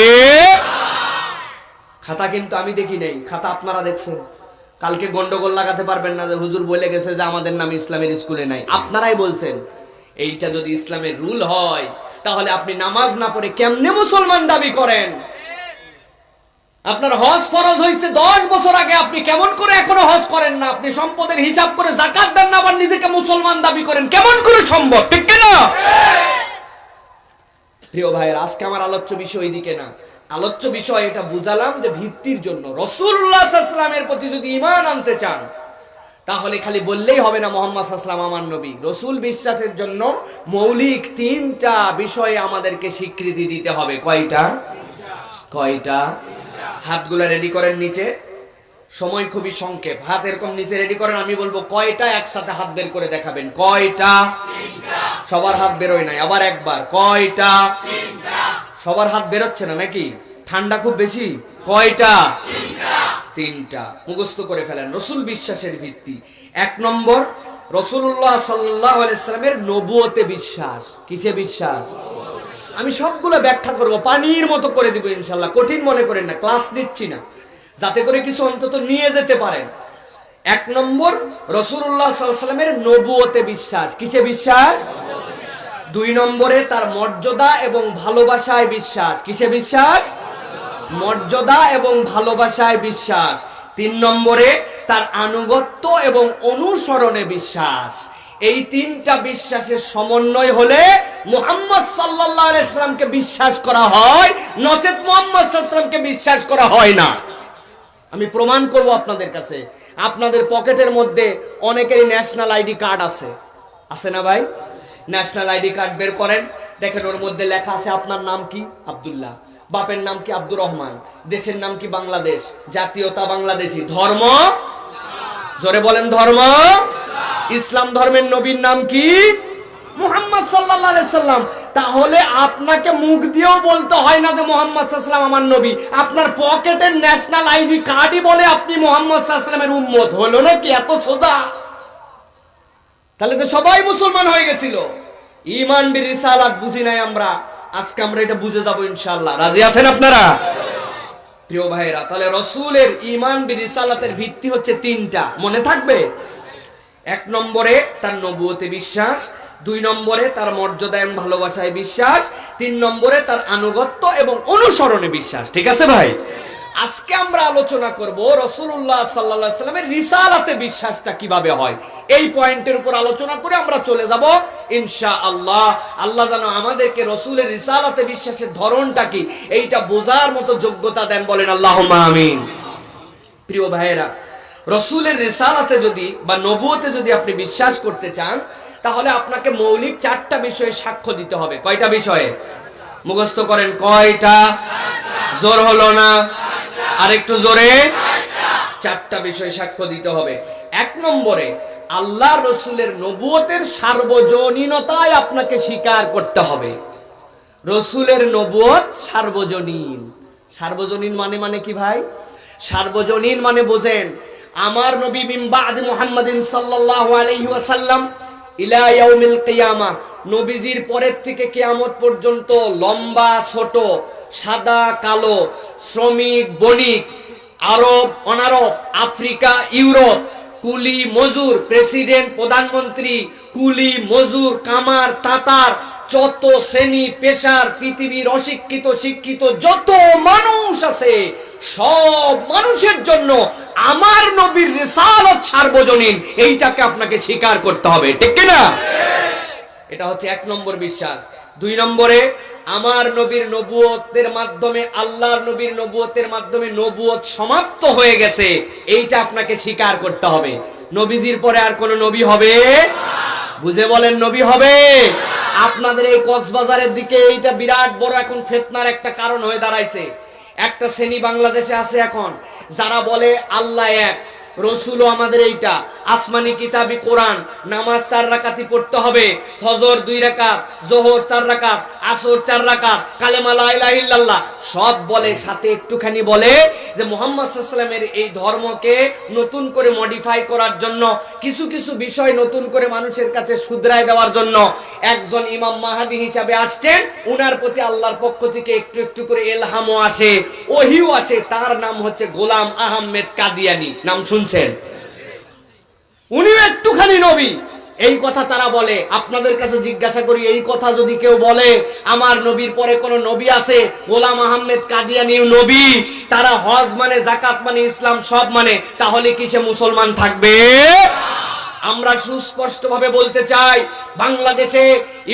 খাতা কিন্তু আমি দেখি নাই, খাতা আপনারা দেখছেন। কালকে গন্ডগোল লাগাতে পারবেন না যে হুজুর বলে গেছে যে আমাদের নাম ইসলামের স্কুলে নাই, আপনারাই বলছেন। এইটা যদি ইসলামের রুল হয়, তাহলে আপনি নামাজ না পড়ে কেমনে মুসলমান দাবি করেন? আপনার হজ ফরজ হয়েছে 10 বছর আগে, আপনি কেমন করে এখনো হজ করেন না? আপনি সম্পদের হিসাব করে যাকাত দেন না, আবার নিজেকে মুসলমান দাবি করেন, কেমন করে সম্ভব? ঠিক কিনা? প্রিয় ভাইয়ের, আজকে আমার আলোচ্য বিষয় এইদিকে না, আলোচ্য বিষয় এটা বুঝালাম যে ভিত্তির জন্য রাসূলুল্লাহ সাল্লাল্লাহু আলাইহি ওয়াসাল্লামের প্রতি যদি ঈমান আনতে চান, তাহলে খালি বললেই হবে না মোহাম্মদ সাল্লাল্লাহু আলাইহি ওয়াসাল্লাম আমার নবী। রাসূল বিশ্বাসের জন্য মৌলিক 3টা বিষয়ে আমাদেরকে স্বীকৃতি দিতে হবে। কয়টা? কয়টা? হাতগুলো রেডি করেন নিচে, সময় খুবই সংক্ষেপ, হাত এরকম নিচে রেডি করেন, আমি বলবো কয়টা, একসাথে হাত বের করে দেখাবেন। কয়টা? সবার হাত বেরোয় নাই, আবার একবার, কয়টা? সবার হাত বেরোচ্ছে না নাকি? ঠান্ডা খুব বেশি? কয়টা? 3টা। মুখস্থ করে ফেলেন। রাসূল বিশ্বাসের ভিত্তি 1 নম্বর, রাসূলুল্লাহ সাল্লাল্লাহু আলাইহি সাল্লামের নবুয়তে বিশ্বাস। কিসে বিশ্বাস? আমি সবগুলো ব্যাখ্যা করব, পানির মতো করে দিব ইনশাআল্লাহ, কঠিন মনে করেন না, ক্লাস দিচ্ছি না, যাতে করে কিছু অন্তত নিয়ে যেতে পারেন। 1 নম্বর, রাসূলুল্লাহ সাল্লাল্লাহু আলাইহি সাল্লামের নবুয়তে বিশ্বাস। কিসে বিশ্বাস? 2 নম্বরে তার মর্যাদা এবং ভালোবাসায় বিশ্বাস। কিসে বিশ্বাস? মর্যাদা এবং ভালোবাসায় বিশ্বাস। 3 নম্বরে তার আনুগত্য এবং অনুসরণে বিশ্বাস। এই 3টা বিশ্বাসের সমন্বয় হলে মুহাম্মদ সাল্লাল্লাহু আলাইহি সাল্লামকে বিশ্বাস করা হয়, নচেত মুহাম্মদ সাল্লাল্লাহু আলাইহি সাল্লামকে বিশ্বাস করা হয় না। আমি প্রমাণ করব আপনাদের কাছে। আপনাদের পকেটের মধ্যে অনেকেরই ন্যাশনাল আইডি কার্ড আছে, আছে না ভাই? ন্যাশনাল আইডি কার্ড বের করেন, দেখেন ওর মধ্যে লেখা আছে আপনার নাম কি? আব্দুল্লাহ। বাপের নাম কি? আব্দুর রহমান। দেশের নাম কি? বাংলাদেশ। জাতীয়তা বাংলাদেশী। ধর্ম? জোরে বলেন, ধর্ম ইসলাম। ধর্মের নবীর নাম কি? মুহাম্মদ সাল্লাল্লাহু আলাইহি সাল্লাম। তাহলে আপনাকে মুখ দিয়েও বলতে হয় না যে মুহাম্মদ সাল্লাল্লাহু আলাইহি সাল্লাম আমার নবী, আপনার পকেটের ন্যাশনাল আইডি কার্ডই বলে আপনি মুহাম্মদ সাল্লাল্লাহু আলাইহি সাল্লামের উম্মত। হলো নাকি? এত সোজা। তাহলে তো সবাই মুসলমান হয়ে গেছিল। ঈমান বির রিসালাত বুঝি নাই আমরা, আজকে আমরা এটা বুঝে যাব ইনশাআল্লাহ। রাজি আছেন আপনারা? প্রিয় ভাইরা, তাহলে রাসূলের ঈমান বির রিসালাতের ভিত্তি হচ্ছে তিনটা, মনে থাকবে। এক নম্বরে তার নবুয়তে বিশ্বাস, দুই নম্বরে তার মর্যাদা এবং ভালোবাসায় বিশ্বাস, তিন নম্বরে তার আনুগত্য এবং অনুসরণে বিশ্বাস। ঠিক আছে ভাই? আজকে আমরা আলোচনা করব রাসূলুল্লাহ সাল্লাল্লাহু আলাইহি ওয়াসাল্লামের রিসালাতে বিশ্বাসটা কিভাবে হয়। এই পয়েন্টের উপর আলোচনা করে আমরা চলে যাব ইনশাআল্লাহ। আল্লাহ যেন আমাদেরকে রাসূলের রিসালাতে বিশ্বাসের ধরনটা কি এইটা বোঝার মতো যোগ্যতা দেন, বলেন আল্লাহুম্মা আমিন। প্রিয় ভাইয়েরা, রাসূলের রিসালাতে যদি বা নবুয়তে যদি আপনি বিশ্বাস করতে চান, তাহলে আপনাকে মৌলিক চারটা বিষয়ে সাক্ষ্য দিতে হবে। কয়টা বিষয়ে? মুখস্থ করেন। কয়টা? জোর হলো না, আর একটু জোরে। চারটা বিষয় সাক্ষ্য দিতে হবে। এক নম্বরে আল্লাহ রসুলের নবুয়তের সার্বজনীনতায় আপনাকে স্বীকার করতে হবে। রসুলের নবুয়ত সার্বজনীন। সার্বজনীন মানে কি ভাই? সার্বজনীন মানে বোঝেন, আমার নবী মিন বাদি মুহাম্মাদিন সাল্লাল্লাহু আলাইহি ওয়াসাল্লাম ইলা ইয়াউমিল কিয়ামা, নবীজির পরের থেকে কিয়ামত পর্যন্ত লম্বা ছোট, সাদা কালো, শ্রমিক বণিক, আরব অনারব, আফ্রিকা ইউরোপ, কুলি মজুর, প্রেসিডেন্ট প্রধানমন্ত্রী, কুলি মজুর কামার তাতার, যত শ্রেণী পেশার পৃথিবীর অশিক্ষিত শিক্ষিত যত মানুষ আছে, সব মানুষের জন্য আমার নবীর রিসালাত সার্বজনীন। এইটাকে আপনাকে স্বীকার করতে হবে, ঠিক কি না? এটা হচ্ছে এক নম্বর বিশ্বাস। দুই নম্বরে আমার নবীর নবুয়তের মাধ্যমে, আল্লাহর নবীর নবুয়তের মাধ্যমে নবুয়ত সমাপ্ত হয়ে গেছে, এইটা আপনাকে স্বীকার করতে হবে। নবীজির পরে আর কোন নবী হবে? বুঝে বলেন, নবী হবে? আপনাদের এই কক্সবাজারের দিকে এইটা বিরাট বড় এখন ফিতনার একটা কারণ হয়ে দাঁড়াইছে। একটা শ্রেণী বাংলাদেশে আছে এখন যারা বলে আল্লাহ এক, রসুলও আমাদের এইটা, আসমানি কিতাবি কোরআন, নামাজ 4 রাকাতই পড়তে হবে, ফজর 2 রাকাত, যোহর 4 রাকাত, আসর 4 রাকাত, কালেমা লা ইলাহা ইল্লাল্লাহ সব বলে, সাথে একটুখানি বলে যে মুহাম্মদ সাল্লাল্লাহু আলাইহি ওয়াসাল্লামের এই ধর্মকে নতুন করে মডিফাই করার জন্য, কিছু কিছু বিষয় নতুন করে মানুষের কাছে শুধরায় দেওয়ার জন্য একজন ইমাম মাহদি হিসাবে আসছেন, উনার প্রতি আল্লাহর পক্ষ থেকে একটু একটু করে ইলহামও আসে, ওহিও আসে, তার নাম হচ্ছে গোলাম আহমেদ কাদিয়ানী। নাম শুনছেন? উনিও একটুখানি নবী, এই কথা তারা বলে। আপনাদের কাছে জিজ্ঞাসা করি, এই কথা যদি কেউ বলে আমার নবীর পরে কোন নবী আছে, গোলাম আহমেদ কাদিয়ানীও নবী, তারা হজ মানে, যাকাত মানে, ইসলাম সব মানে, তাহলে কি সে মুসলমান থাকবে? আমরা সুস্পষ্টভাবে বলতে চাই, বাংলাদেশে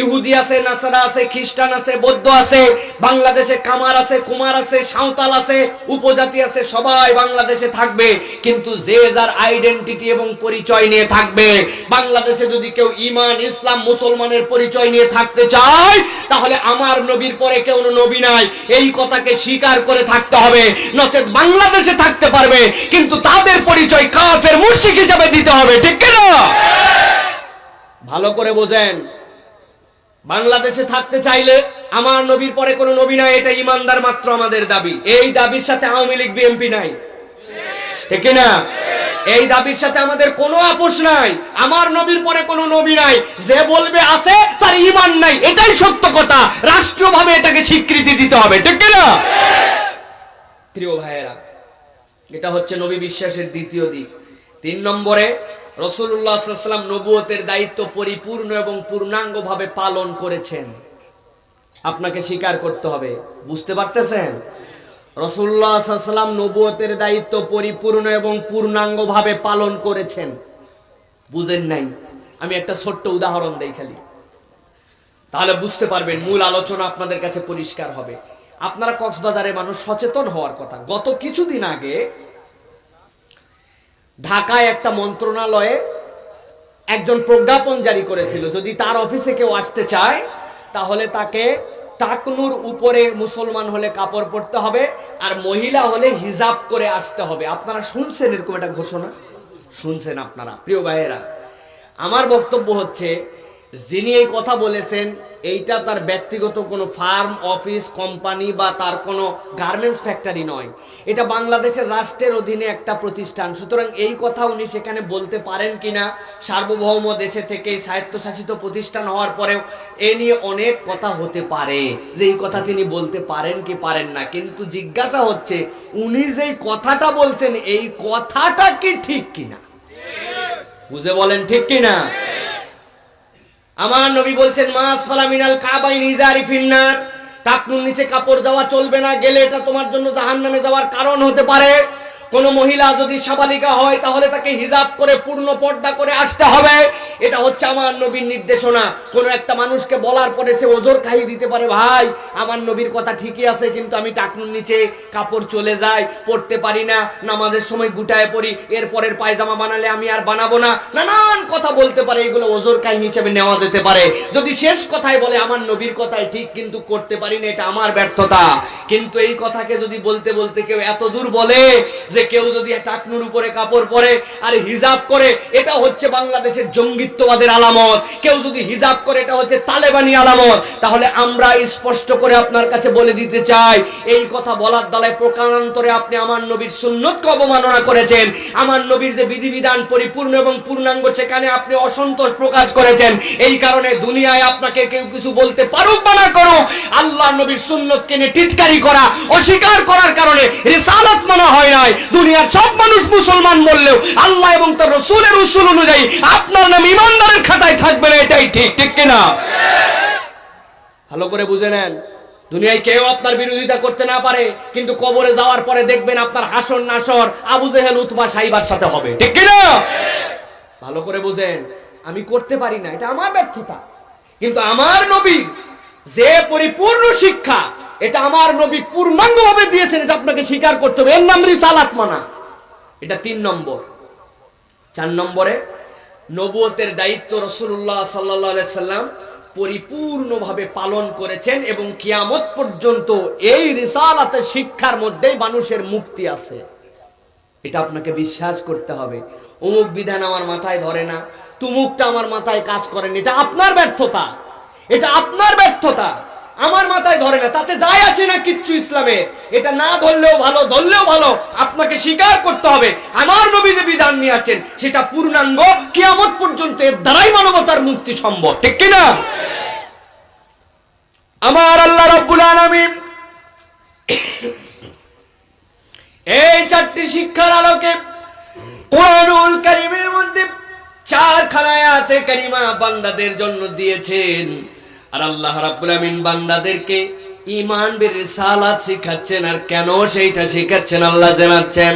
ইহুদি আছে, নাসারা আছে, খ্রিস্টান আছে, বৌদ্ধ আছে, বাংলাদেশে কামার আছে, কুমার আছে, সাঁওতাল আছে, উপজাতি আছে, সবাই বাংলাদেশে থাকবে, কিন্তু যে যার আইডেন্টিটি এবং পরিচয় নিয়ে থাকবে। বাংলাদেশে যদি কেউ ঈমান ইসলাম মুসলমানের পরিচয় নিয়ে থাকতে চায়, তাহলে আমার নবীর পরে কেউ নবী নাই এই কথাকে স্বীকার করে থাকতে হবে, নচেত বাংলাদেশে থাকতে পারবে কিন্তু তাদের পরিচয় কাফের মুশরিক হিসেবে দিতে হবে, ঠিক কি না? ভালো করে বোঝেন, বাংলাদেশে থাকতে চাইলে আমার নবীর পরে কোনো নবী নাই, এটা ইমানদার মাত্র আমাদের দাবি। এই দাবির সাথে আওয়ামী লীগ বিএনপি নাই, ঠিক না? এই দাবির সাথে আমাদের কোনো আপোষ নাই। আমার নবীর পরে কোনো নবী নাই, যে বলবে আছে তার ঈমান নাই, এটাই সত্য কথা। রাষ্ট্রীয়ভাবে এটাকে স্বীকৃতি দিতে হবে, ঠিক না? প্রিয় ভাইয়েরা, এটা হচ্ছে নবী বিশ্বাসের দ্বিতীয় দিক। 3 নম্বরে রাসূলুল্লাহ সাল্লাল্লাহু আলাইহি ওয়াসাল্লাম নবুয়তের দায়িত্ব পরিপূর্ণ এবং পূর্ণাঙ্গভাবে পালন করেছেন, আপনাকে স্বীকার করতে হবে। বুঝতে পারতেছেন? রাসূলুল্লাহ সাল্লাল্লাহু আলাইহি ওয়াসাল্লাম নবুয়তের দায়িত্ব পরিপূর্ণ এবং পূর্ণাঙ্গভাবে পালন করেছেন। বুঝেন নাই? আমি একটা ছোট্ট উদাহরণ দেই খালি, তাহলে বুঝতে পারবেন, মূল আলোচনা আপনাদের কাছে পরিষ্কার হবে। আপনারা কক্সবাজারের মানুষ, সচেতন হওয়ার কথা। গত কিছুদিন আগে ঢাকায় একটা মন্ত্রণালয়ে একজন প্রজ্ঞাপন জারি করেছিল, যদি তার অফিসে কেউ আসতে চায় তাহলে তাকে টাকনুর উপরে মুসলমান হলে কাপড় পরতে হবে, আর মহিলা হলে হিজাব করে আসতে হবে। আপনারা শুনছেন এরকম একটা ঘোষণা? শুনছেন আপনারা? প্রিয় ভাইয়েরা, আমার বক্তব্য হচ্ছে, যিনি এই কথা বলেছেন এইটা তার ব্যক্তিগত কোনো ফার্ম, অফিস, কোম্পানি বা তার কোনো গার্মেন্টস ফ্যাক্টরি নয়, এটা বাংলাদেশের রাষ্ট্রের অধীনে একটা প্রতিষ্ঠান। সুতরাং এই কথা উনি সেখানে বলতে পারেন কিনা, সার্বভৌম দেশে থেকে স্বায়ত্তশাসিত প্রতিষ্ঠান হওয়ার পরেও এ নিয়ে অনেক কথা হতে পারে যে এই কথা তিনি বলতে পারেন কি পারেন না। কিন্তু জিজ্ঞাসা হচ্ছে উনি যেই কথাটা বলছেন এই কথাটা কি ঠিক কিনা, বুঝে বলেন ঠিক কিনা। আমার নবী বলছেন মাস ফালা মিনাল কাবাইন ইজারি ফিন্নার, টাকনুর নিচে কাপড় যাওয়া চলবে না, গেলে এটা তোমার জন্য জাহান্নামে যাওয়ার কারণ হতে পারে। কোন মহিলা যদি সাবালিকা হয় তাহলে তাকে হিজাব করে পূর্ণ পর্দা করে আসতে হবে, এটা হচ্ছে আমার নবীর নির্দেশনা। কোন একটা মানুষকে বলার পরে সে ওজর খাইয়ে দিতে পারে, ভাই আমার নবীর কথা ঠিকই আছে কিন্তু আমি টাকনুর নিচে কাপড় চলে যাই, পড়তে পারি না, নামাজের সময় গুটায় পড়ি, এরপরের পায়জামা বানালে আমি আর বানাবো না, নানান কথা বলতে পারে, এগুলো ওজর খাই হিসেবে নেওয়া যেতে পারে। যদি শেষ কথায় বলে আমার নবীর কথাই ঠিক কিন্তু করতে পারি না, এটা আমার ব্যর্থতা। কিন্তু এই কথাকে যদি বলতে বলতে কেউ এত দূর বলে যে কেউ যদি টাকনুর উপরে কাপড় পরে আর হিজাব করে এটা হচ্ছে বাংলাদেশের জঙ্গিত্ববাদের আলামত, কেউ যদি হিজাব করে এটা হচ্ছে তালেবানি আলামত, তাহলে আমরা স্পষ্ট করে আপনার কাছে বলে দিতে চাই এই কথা বলার দ্বারাই প্রকারান্তরে আপনি আমার নবীর সুন্নতকে অবমাননা করেছেন। আমার নবীর যে বিধিবিধান পরিপূর্ণ এবং পূর্ণাঙ্গ সেখানে আপনি অসন্তোষ প্রকাশ করেছেন। এই কারণে দুনিয়ায় আপনাকে কেউ কিছু বলতে পারুক বা না করুক, আল্লাহ নবীর সুন্নতকে নিয়ে টিটকারি করা, অস্বীকার করার কারণে রিসালাত মানা হয় নাই। দুনিয়ার সব মানুষ মুসলমান বললেও আল্লাহ এবং তার রাসূলের উসুল অনুযায়ী আপনার নাম ইমানদারের খাতায় থাকবে না, এটাই ঠিক, ঠিক কিনা? ভালো করে বুঝে নেন, দুনিয়ায় কেউ আপনার বিরোধিতা করতে না পারে কিন্তু কবরে যাওয়ার পরে দেখবেন আপনার হাসর নাসর আবু জেহেল উতবা সাইবার সাথে হবে, ঠিক কিনা? ভালো করে বুঝেন, আমি করতে পারি না এটা আমার ব্যর্থতা, কিন্তু আমার নবীর যে পরিপূর্ণ শিক্ষা এটা আমার নবী পূর্ণাঙ্গভাবে দিয়েছেন, এটা আপনাকে স্বীকার করতে হবে, এর নাম রিসালাত মানা। এটা 3 নম্বর। 4 নম্বরে নবুয়তের দায়িত্ব রাসূলুল্লাহ সাল্লাল্লাহু আলাইহি সাল্লাম পরিপূর্ণভাবে পালন করেছেন এবং কিয়ামত পর্যন্ত এই রিসালাতের শিক্ষার মধ্যেই মানুষের মুক্তি আছে, এটা আপনাকে বিশ্বাস করতে হবে। অমুক বিধান আমার মাথায় ধরে না, তুমুকটা আমার মাথায় কাজ করেনি, এটা আপনার ব্যর্থতা, এটা আপনার ব্যর্থতা। আমার মাথায় ধরে না তাতে যায় আসে না কিচ্ছু ইসলামে, এটা না ধরলেও ভালো, ধরলেও ভালো, আপনাকে স্বীকার করতে হবে আমার নবী যে বিধান নিয়ে আসছেন সেটা পূর্ণাঙ্গ, কিয়ামত পর্যন্ত এর দ্বারাই মানবতার মুক্তি সম্ভব, ঠিক কিনা? আমার আল্লাহ রাব্বুল আলামিন এই 4টি শিক্ষার আলোকে কোরআনুল কারীমের মধ্যে 4খানা আয়াতে কারিমা বান্দাদের জন্য দিয়েছেন। আর আল্লাহ রাব্বুল আমিন বান্দাদেরকে ঈমান বির রিসালাত শিখাচ্ছেন, আর কেন সেইটা শিখাচ্ছেন আল্লাহ জানাচ্ছেন।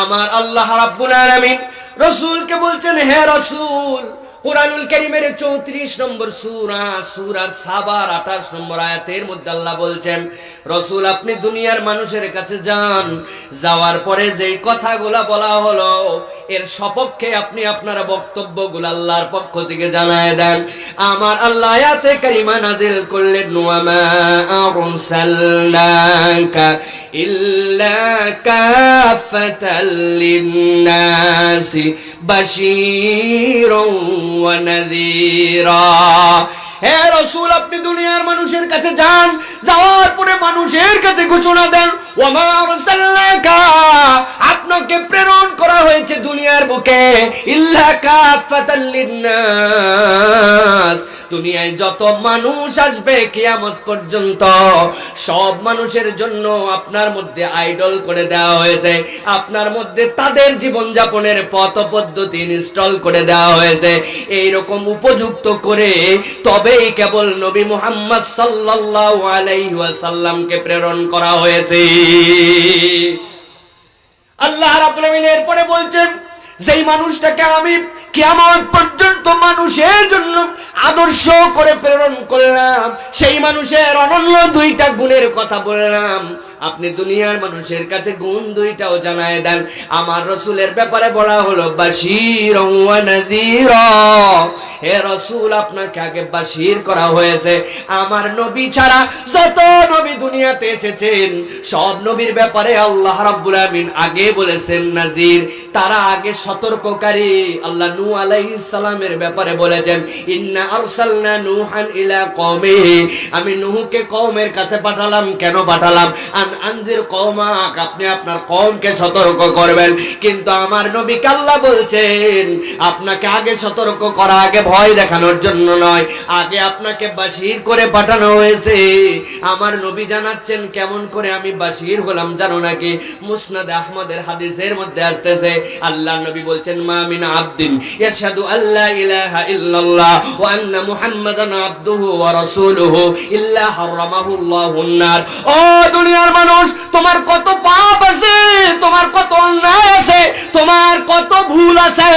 আমার আল্লাহ রাব্বুল আলামিন রাসূলকে বলছেন, হে রাসূল, কোরআনুল কারীমের 34 নম্বর সূরা, সূরার সাবার 28 নম্বর আয়াতের মধ্যে আল্লাহ বলছেন, রাসূল আপনি দুনিয়ার মানুষের কাছে যান, যাওয়ার পরে যেই কথাগুলো বলা হলো এর সপক্ষে আপনি আপনার বক্তব্যগুলো আল্লাহর পক্ষ থেকে জানায় দেন। আমার আল্লাহ আয়াতে কারিমা নাজিল করলেন, ওয়া মা আরসালনাকা ইল্লা কাফাতাল লিন্নাসি বাশীরুন ওয়া নাযীরা। হে রাসূল আপনি দুনিয়ার মানুষের কাছে যান, যাওয়ার পরে মানুষের কাছে ঘোষণা দেন, ওয়া মা আরসালনাকা আপনাকে প্রেরণ করা হয়েছে দুনিয়ার বুকে ইল্লা কাফাতাল লিন্নাস, দুনিয়ায় যত মানুষ আসবে কিয়ামত পর্যন্ত সব মানুষের জন্য আপনার মধ্যে আইডল করে দেওয়া হয়েছে, আপনার মধ্যে তাদের জীবন যাপনের পথ পদ্ধতি ইনস্টল করে দেওয়া হয়েছে। এইরকম উপযুক্ত করে তবেই কেবল নবী মুহাম্মদ সাল্লাল্লাহু আলাইহি ওয়াসাল্লামকে প্রেরণ করা হয়েছে। আল্লাহ রাব্বুল আমিন এরপরে বলছেন, যেই মানুষটাকে আমি কিয়ামত পর্যন্ত মানুষের জন্য আদর্শ করে প্রেরণ করলাম সেই মানুষের অনন্য 2টা গুণের কথা বললাম। আপনি দুনিয়ার মানুষের কাছে গুণ দুইটাও জানায় দেন। আমার রাসূলের ব্যাপারে বলা হলো বাশীর ওয়া নাযীরা। হে রাসূল, আপনাকে আগে বাশীর করা হয়েছে। আমার নবী ছাড়া যত নবী দুনিয়াতে এসেছেন সব নবীর ব্যাপারে আল্লাহ রাব্বুল আমিন আগে বলেছেন নাযীর, তারা আগে সতর্ককারী। আল্লাহ নূহ আলাইহিস সালামের ব্যাপারে বলেছেন ইন্না আরসালনা নূহান ইলা কওমিহি, আমি নূহকে কওমের কাছে পাঠালাম। কেন পাঠালাম? আনজির কওমাক, আপনি আপনার কওমকে সতর্ক করবেন। কিন্তু আমার নবীকে আল্লাহ বলছেন আপনাকে আগে সতর্ক করা, আগে ভয় দেখানোর জন্য নয়, আগে আপনাকে বাশীর করে পাঠানো হয়েছে। আমার নবী জানাচ্ছেন কেমন করে আমি বাশীর হলাম জানো নাকি? মুসনাদ আহমদের হাদিসের মধ্যে আসতেছে আল্লাহর নবী বলছেন মা মিন আবদিন ইয়াশহাদু আল্লা ইলাহা ইল্লাল্লাহ ওয়া আন্না মুহাম্মাদান আবদুহু ওয়া রাসূলুহু ইল্লা হারামাহুল্লাহুন নার। ও দুনিয়ার মানুষ, তোমার কত পাপ আছে, তোমার কত অন্যায় আছে, তোমার কত ভুল আছে,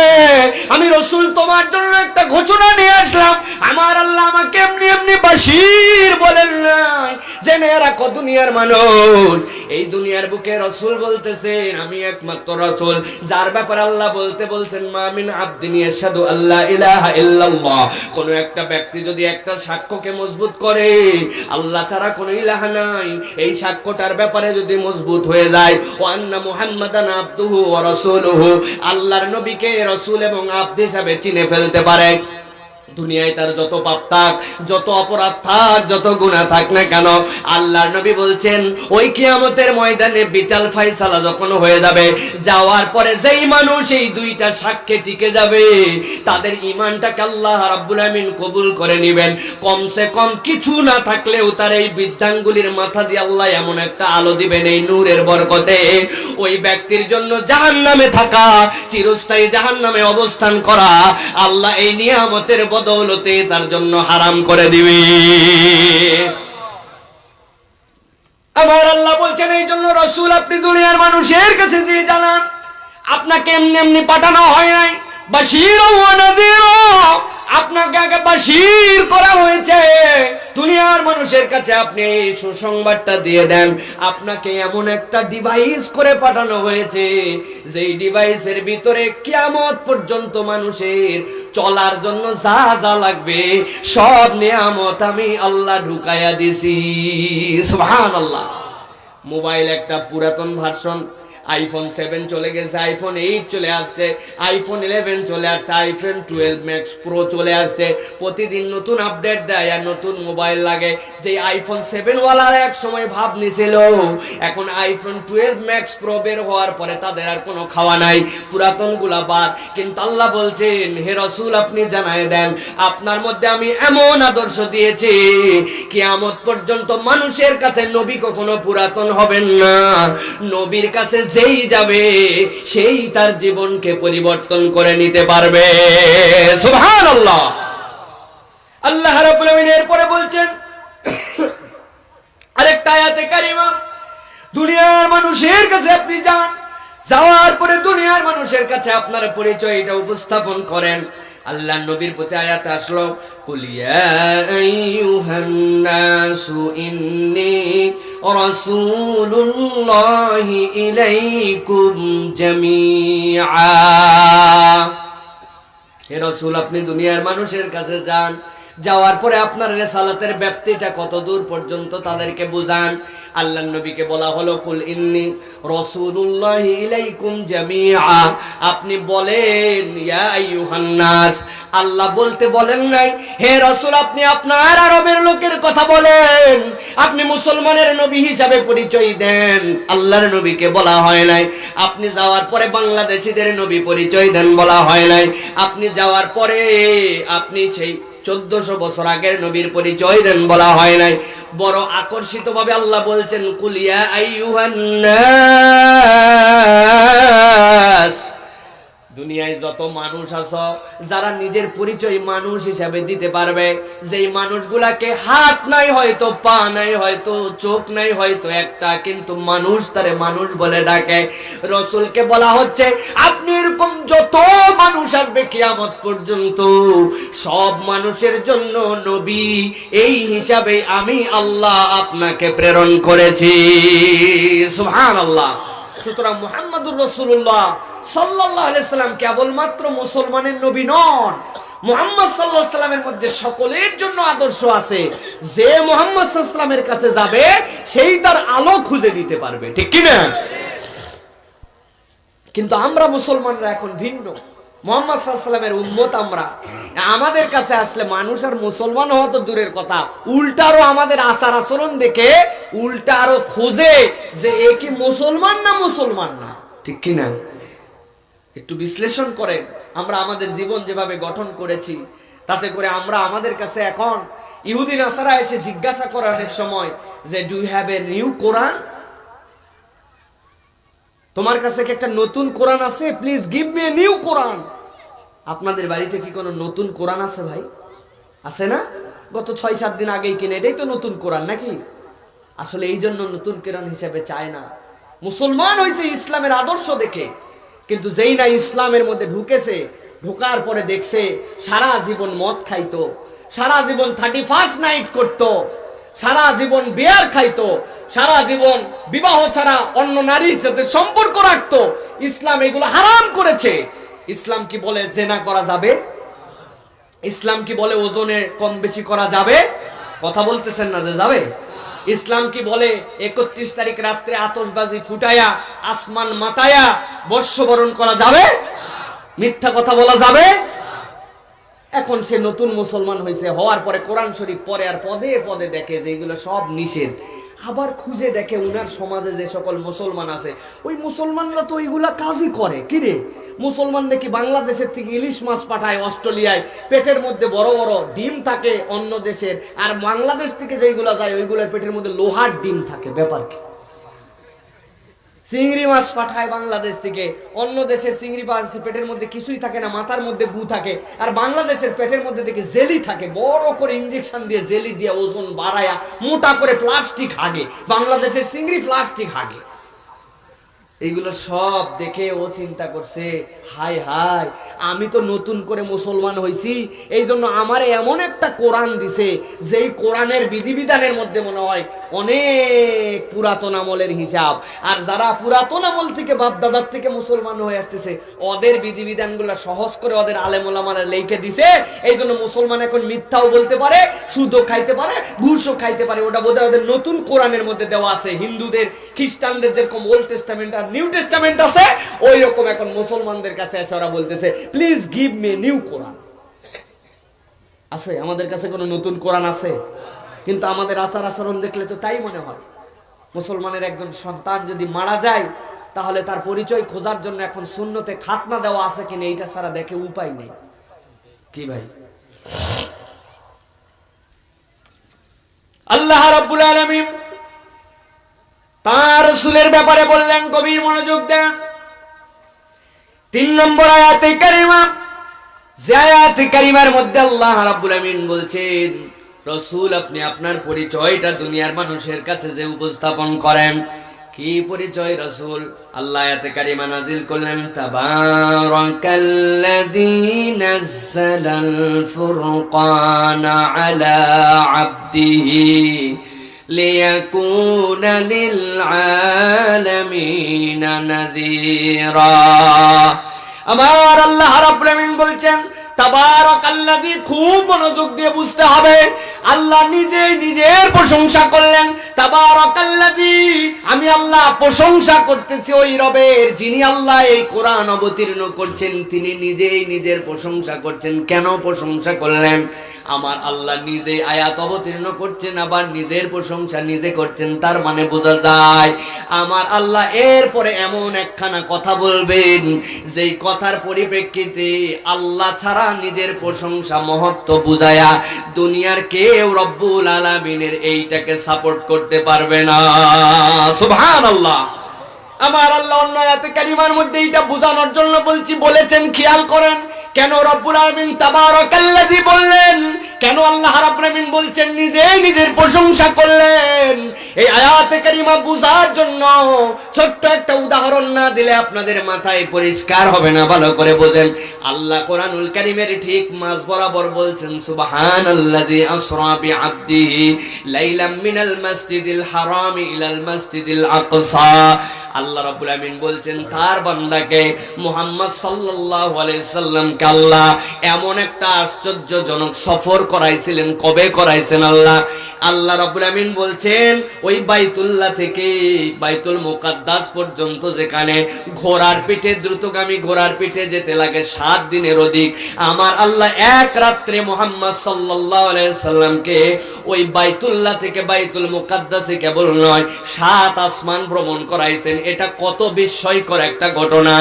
আমি রাসূল তোমার জন্য একটা ঘোষণা নিয়ে আসলাম। আমার আল্লাহ আমাকে এমনি এমনি বাশীর বলেন নাই। জেনে রাখো দুনিয়ার মানুষ, এই দুনিয়ার বুকে রাসূল বলতেছেন আমি একমাত্র রাসূল যার ব্যাপারে আল্লাহ বলছেন মা মিন আবদিন ইয়াশহাদু আল্লা ইলাহা ইল্লাল্লাহ। কোন একটা ব্যক্তি যদি একটা সাক্ষ্যকে মজবুত করে আল্লাহ ছাড়া কোনো ইলাহ নাই, এই সাক্ষ্যটার ব্যাপারে যদি মজবুত হয়ে যায় ওয়া আন্না মুহাম্মাদান আবদুহু ওয়া রাসূলুহু, আল্লাহর নবীকে রাসূল এবং আবদ হিসাবে চিনে ফেলতে পারে, দুনিয়ায় তার যত পাপ থাক, যত অপরাধ থাক, যত গুনাহ থাক না কেন, আল্লাহর নবী বলছেন ওই কিয়ামতের ময়দানে বিচার ফয়সালা যখন হয়ে যাবে, যাওয়ার পরে যেই মানুষ এই দুইটা সাক্ষ্যে টিকে যাবে তাদের ঈমানটাকে আল্লাহ রাব্বুল আমিন কবুল করে নেবেন। কমসে কম কিছু না থাকলেও তার এই বৃদ্ধাঙ্গুলির মাথা দিয়ে আল্লাহ এমন একটা আলো দিবেন এই নূরের বরকতে, ওই ব্যক্তির জন্য জাহান্নামে থাকা, চিরস্থায়ী জাহান্নামে অবস্থান করা আল্লাহ এই নিয়ামতের বদৌলতে তার জন্য হারাম করে দিবে। আমার আল্লাহ বলছেন এই জন্য রাসূল আপনি দুনিয়ার মানুষের কাছে যে জানান, আপনাকে এমনি এমনি পাঠানো হয় নাই, বাশীর ওয়া নাযীর, আপনাকে আগে বাশীর করা হয়েছে। দুনিয়ার মানুষের কাছে আপনি এই সুসংবাদটা দিয়ে দেন, আপনাকে এমন একটা ডিভাইস করে পাঠানো হয়েছে যেই ডিভাইসের ভিতরে কিয়ামত পর্যন্ত মানুষের চলার জন্য যা যা লাগবে সব নিয়ামত আমি আল্লাহ ঢুকাইয়া দিছি। সুবহানাল্লাহ। মোবাইল একটা পুরাতন ভার্সন, আইফোন 7 চলে গেছে, আইফোন 8 চলে আসছে, আইফোন 11 চলে আসছে, আইফোন 12 ম্যাক্স প্রো চলে আসছে। প্রতিদিন নতুন আপডেট দেয় আর নতুন মোবাইল লাগে। যে আইফোন 7 ওয়ালারা এক সময় ভাব নিছিল, এখন আইফোন 12 ম্যাক্স প্রো বের হওয়ার পরে তাদের আর কোনো খাওয়া নাই, পুরাতন গুলা বাদ। কিন্তু আল্লাহ বলছেন হে রাসূল আপনি জানায় দেন আপনার মধ্যে আমি এমন আদর্শ দিয়েছি কিয়ামত পর্যন্ত মানুষের কাছে নবী কখনো পুরাতন হবেন না। নবীর কাছে যেই যাবে সেই তার জীবনকে পরিবর্তন করে নিতে পারবে। সুবহানাল্লাহ। আল্লাহ রাব্বুল আমিন এরপরে বলছেন আরেকটা আয়াতে কারিমা, দুনিয়ার মানুষের কাছে আপনি যান, যাওয়ার পরে দুনিয়ার মানুষের কাছে আপনার পরিচয়টা উপস্থাপন করেন। আল্লাহর নবীর প্রতি আয়াত আসলো কুল ইয়া আইয়ুহান নাসু ইন্নী রাসূলুল্লাহি ইলাইকুম জামিআ। হে রাসূল আপনি দুনিয়ার মানুষের কাছে যান, যাওয়ার পরে আপনার রিসালাতের ব্যাপ্তিটা কত দূর পর্যন্ত তাদেরকে বুঝান। আল্লাহর নবীকে বলা হলো কুল ইন্নী রাসূলুল্লাহি ইলাইকুম জামিআ, আপনি বলেন ইয়া আইয়ুহান নাস। আল্লাহ বলতে বলেন নাই হে রাসূল আপনি আপনার আরবের লোকের কথা বলেন, আপনি মুসলমানের নবী হিসাবে পরিচয় দেন। আল্লাহর নবীকে বলা হয় নাই আপনি যাওয়ার পরে বাংলাদেশীদের নবী পরিচয় দেন, বলা হয় নাই আপনি যাওয়ার পরে আপনি সেই 1400 বছর আগের নবীর পরিচয় দেন, বলা হয় নাই। বড় আকর্ষিত ভাবে আল্লাহ বলছেন কুল ইয়া আইয়ুহান নাস, দুনিয়ায় যত মানুষ আছে যারা নিজের পরিচয় মানুষ হিসেবে দিতে পারবে, যেই মানুষগুলাকে হাত নাই হয়তো, পা নাই হয়তো, চোখ নাই হয়তো একটা, কিন্তু মানুষ তারে মানুষ বলে ডাকে। রাসূলকে বলা হচ্ছে আপনি এরকম যত মানুষ আসবে কিয়ামত পর্যন্ত সব মানুষের জন্য নবী এই হিসাবে আমি আল্লাহ আপনাকে প্রেরণ করেছি। সুবহানাল্লাহ। সুতরাং মুহাম্মদুর রাসূলুল্লাহ সাল্লাল্লাহু আলাইহি সাল্লাম কেবলমাত্র মুসলমানের নবী নন, মুহাম্মদ সাল্লাল্লাহু আলাইহি সাল্লামের মধ্যে সকলের জন্য আদর্শ আছে। যে মুহাম্মদ সাল্লাল্লাহু আলাইহি সাল্লামের কাছে যাবে সেই তার আলো খুঁজে নিতে পারবে, ঠিক কি না? কিন্তু আমরা মুসলমানরা এখন ভিন্ন, মুহাম্মদ সাল্লাল্লাহু আলাইহি সাল্লামের উম্মত আমরা। আমাদের কাছে আসলে মানুষ আর মুসলমান হওয়া তো দূরের কথা, উল্টারও আমাদের আচার আচরণ দেখে উল্টা আরো খোঁজে যে এ কি মুসলমান না মুসলমান না, ঠিক কি না? একটু বিশ্লেষণ করেন আমরা আমাদের জীবন যেভাবে গঠন করেছি, তাতে করে আমরা আমাদের কাছে এখন ইহুদি নাসারা এসে জিজ্ঞাসা করে অনেক সময় যে do you have a new Quran, তোমার কাছে কি একটা নতুন কোরআন আছে, please give me a new Quran. আপনাদের বাড়িতে কি কোনো নতুন কোরআন আছে ভাই? আছে না? গত 6-7 দিন আগেই কিনে, এটাই তো নতুন কোরআন নাকি? আসলে এই জন্য নতুন কোরআন হিসেবে চায় না। মুসলমান হয়েছে ইসলামের আদর্শ দেখে, কিন্তু যেই না ইসলামের মধ্যে ঢুকেছে, ঢোকার পরে দেখছে সারা জীবন মদ খাইতো, সারা জীবন 31st নাইট করতো, সারা জীবন বিয়ার খাইতো, সারা জীবন বিবাহ ছাড়া অন্য নারীর সাথে সম্পর্ক রাখতো। ইসলাম এগুলো হারাম করেছে। ইসলাম কি বলে জেনা করা যাবে? ইসলাম কি বলে ওজনে কম বেশি করা যাবে? কথা বলতেছেন না যে যাবে? ইসলাম কি বলে 31 তারিখ রাত্রে আতশবাজি ফুটায়া আসমান মাতায়া বর্ষবরণ করা যাবে? মিথ্যা কথা বলা যাবে? এখন সে নতুন মুসলমান হয়েছে, হওয়ার পরে কোরআন শরীফ পড়ে আর পদে পদে দেখে যে এগুলো সব নিষেধ। আবার খুঁজে দেখে উনার সমাজে যে সকল মুসলমান আছে, ওই মুসলমানরা তো ওইগুলা কাজই করে। কিরে, মুসলমান দেখি বাংলাদেশের থেকে ইলিশ মাছ পাঠায় অস্ট্রেলিয়ায়, পেটের মধ্যে বড় বড় ডিম থাকে অন্য দেশের, আর বাংলাদেশ থেকে যেগুলা যায় ওইগুলোর পেটের মধ্যে লোহার ডিম থাকে। ব্যাপার কি? চিংড়ি মাছ পাঠায় বাংলাদেশ থেকে, অন্য দেশের চিংড়ি মাছ পেটের মধ্যে কিছুই থাকে না, মাথার মধ্যে গু থাকে, আর বাংলাদেশের পেটের মধ্যে থেকে জেলি থাকে, বড় করে ইনজেকশন দিয়ে জেলি দিয়ে ওজন বাড়ায়া মোটা করে প্লাস্টিক হাগে। বাংলাদেশের চিংড়ি প্লাস্টিক হাগে। এইগুলো সব দেখে ও চিন্তা করছে, হায় হায়, আমি তো নতুন করে মুসলমান হয়েছি, এই জন্য আমার এমন একটা কোরআন দিছে যেই কোরআনের বিধিবিধানের মধ্যে মনে হয় অনেক পুরাতন আমলের হিসাব। আর যারা পুরাতন আমল থেকে বাপদাদার থেকে মুসলমান হয়ে আসতেছে, ওদের বিধিবিধানগুলো সহজ করে ওদের আলেম ওলামারা লিখে দিছে। এই জন্য মুসলমান এখন মিথ্যাও বলতে পারে, সুদও খাইতে পারে, ঘুষও খাইতে পারে। ওটা বোধহয় ওদের নতুন কোরআনের মধ্যে দেওয়া আছে। হিন্দুদের খ্রিস্টানদের যেরকম ওল্ড টেস্টামেন্ট আর নিউ টেস্টামেন্ট আছে, ওই রকম এখন মুসলমানদের কাছে এসে ওরা বলতেছে প্লিজ গিভ মি নিউ কোরআন। আছে আমাদের কাছে কোনো নতুন কোরআন আছে? কিন্তু আমাদের আচার আচরণ দেখলে তো তাই মনে হয়। মুসলমানের একজন সন্তান যদি মারা যায়, তাহলে তার পরিচয় খোঁজার জন্য এখন সুন্নতে খাতনা দেওয়া আছে কিনা এইটা ছাড়া দেখে উপায় নেই। কি ভাই? আল্লাহ রাব্বুল আলামিন তার রাসূলের ব্যাপারে বললেন, গভীর মনোযোগ দেন। 3 নম্বর আয়াতে কারিমা, যে আয়াতে কারিমার মধ্যে আল্লাহ রাব্বুল আলামিন বলছেন, রাসূল আপনি আপনার পরিচয়টা দুনিয়ার মানুষের কাছে যে উপস্থাপন করেন, কি পরিচয় রাসূল? আল্লাহ আয়াতে কারিমা নাযিল করলেন, তাবারাকাল্লাযী নাযালাল ফুরকানা আলা আবদিহি লিয়াকুনা লিল আলামিনা নাযীরা। আমার আল্লাহ রাব্বুল আলামিন বলছেন তাবারাকাল্লাযী, খুব মনোযোগ দিয়ে বুঝতে হবে। আল্লাহ নিজেই নিজের প্রশংসা করলেন। তাবারাকাল্লাযী, আমি আল্লাহ প্রশংসা করতেছি ওই রবের যিনি আল্লাহ এই কোরআন অবতীর্ণ করছেন, তিনি নিজেই নিজের প্রশংসা করছেন। কেন প্রশংসা করলেন? আমার আল্লাহ নিজে আয়াত অবতীর্ণ করছেন, আবার নিজের প্রশংসা নিজে করছেন, তার মানে বোঝা যায় আমার আল্লাহ এরপরে এমন একখানা কথা বলবেন যেই কথার পরিপ্রেক্ষিতে আল্লাহ ছাড়া নিজের প্রশংসা মহত্ব বুঝায়া দুনিয়ার কেউ রব্বুল আলামিনের এইটাকে সাপোর্ট করতে পারবে না। সুবহানাল্লাহ। আমার আল্লাহ অন্য আয়াতে কারিমার মধ্যে এটা বোঝানোর জন্য বলেছেন, খেয়াল করেন কেন রব্বুল আলামিন তাবারাকাল্লাযী বললেন, কেন আল্লাহ রাব্বুল আলামিন বলছেন, নিজেই নিজের প্রশংসা করলেন। এই আয়াতে কারিমা বোঝার জন্য ছোট্ট একটা উদাহরণ না দিলে আপনাদের মাথায় পরিষ্কার হবে না। ভালো করে বোঝেন। আল্লাহ কোরআনুল কারীমের ঠিক মাঝ বরাবর বলছেন, সুবহানাল্লাযী আসরা বিআবদিহি লাইলাম মিনাল মাসজিদিল হারামি ইলাল মাসজিদিল আকসা। আল্লাহ রাব্বুল আমিন বলছেন তার বান্দাকে মুহাম্মদ সাল্লাল্লাহু আলাইহি সাল্লামকে আল্লাহ এমন একটা আশ্চর্যজনক সফর করাইছিলেন। কবে করাইছেন? আল্লাহ রাব্বুল আমিন বলছেন ওই বাইতুল্লাহ থেকে বাইতুল মুকাদ্দাস পর্যন্ত, যেখানে ঘোড়ার পিঠে, দ্রুতগামী ঘোড়ার পিঠে যেতে লাগে 7 দিনের অধিক, আমার আল্লাহ এক রাত্রে মুহাম্মদ সাল্লাল্লাহু আলাইহি সাল্লামকে ওই বাইতুল্লাহ থেকে বাইতুল মুকাদ্দাসে কেবল নয় 7 আসমান ভ্রমণ করাইছেন। এটা কত বিস্ময়কর একটা ঘটনা।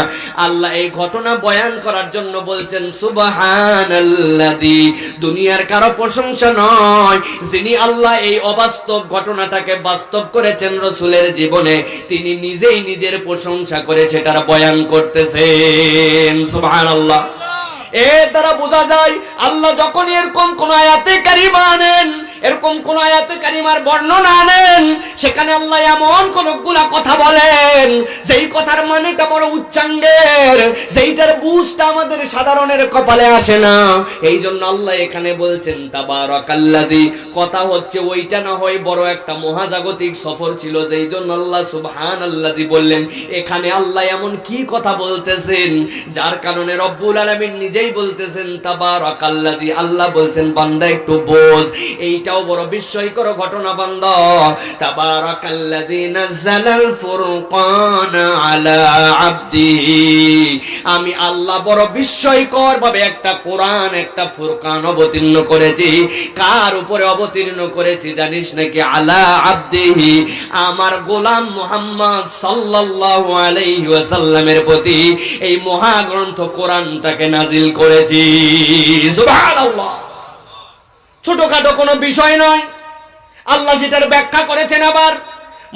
আল্লাহ এই ঘটনা বয়ান করার জন্য বলছেন সুবহানাল্লাযী, দুনিয়ার কারো প্রশংসা নয়, যিনি আল্লাহ এই অবাস্তব ঘটনাটাকে বাস্তব করেছেন রাসূলের জীবনে, তিনি নিজেই নিজের প্রশংসা করে সেটার বয়ান করতেছেন। সুবহানাল্লাহ। এর দ্বারা বোঝা যায় আল্লাহ যখন এরকম কোন আয়াতে কারিমা আনেন, এরকম কোন আয়াতে কারিমার বর্ণনা আনেন, সেখানে আল্লাহ এমন কতগুলা কথা বলেন যেই কথার মানেটা বড় উচ্চাঙ্গের, যেইটার বুঝটা আমাদের সাধারণের কপালে আসে না। এই জন্য আল্লাহ এখানে বলছেন তাবারাকাল্লাযী। কথা হচ্ছে ওইটা না হয় বড় একটা মহাজাগতিক সফর ছিল, যেই জন্য আল্লাহ সুবহানাল্লাযী বললেন। এখানে আল্লাহ এমন কি কথা বলতেছেন যার কারণে রব্বুল আলামিন নিজেই বলতেছেন তাবারাকাল্লাযী। আল্লাহ বলছেন বান্দা একটু বোঝ, এইটাও বড় বিস্ময়কর ঘটনা বান্দা। তাবারাকাল্লাযী নাযালাল ফুরকানা আলা আবদিহি, আমি আল্লাহ বড় বিস্ময়কর ভাবে একটা কোরআন, একটা ফুরকান অবতীর্ণ করেছি। কার উপরে অবতীর্ণ করেছি জানিস নাকি? আলা আবদিহি, আমার গোলাম মুহাম্মদ সাল্লাল্লাহু আলাইহি ওয়াসাল্লামের প্রতি এই মহাগ্রন্থ কোরআনটাকে নাজিল করেছি। সুবহানাল্লাহ। ছোটখাটো কোনো বিষয় নয়, আল্লাহ সেটার ব্যাখ্যা করেছেন। আবার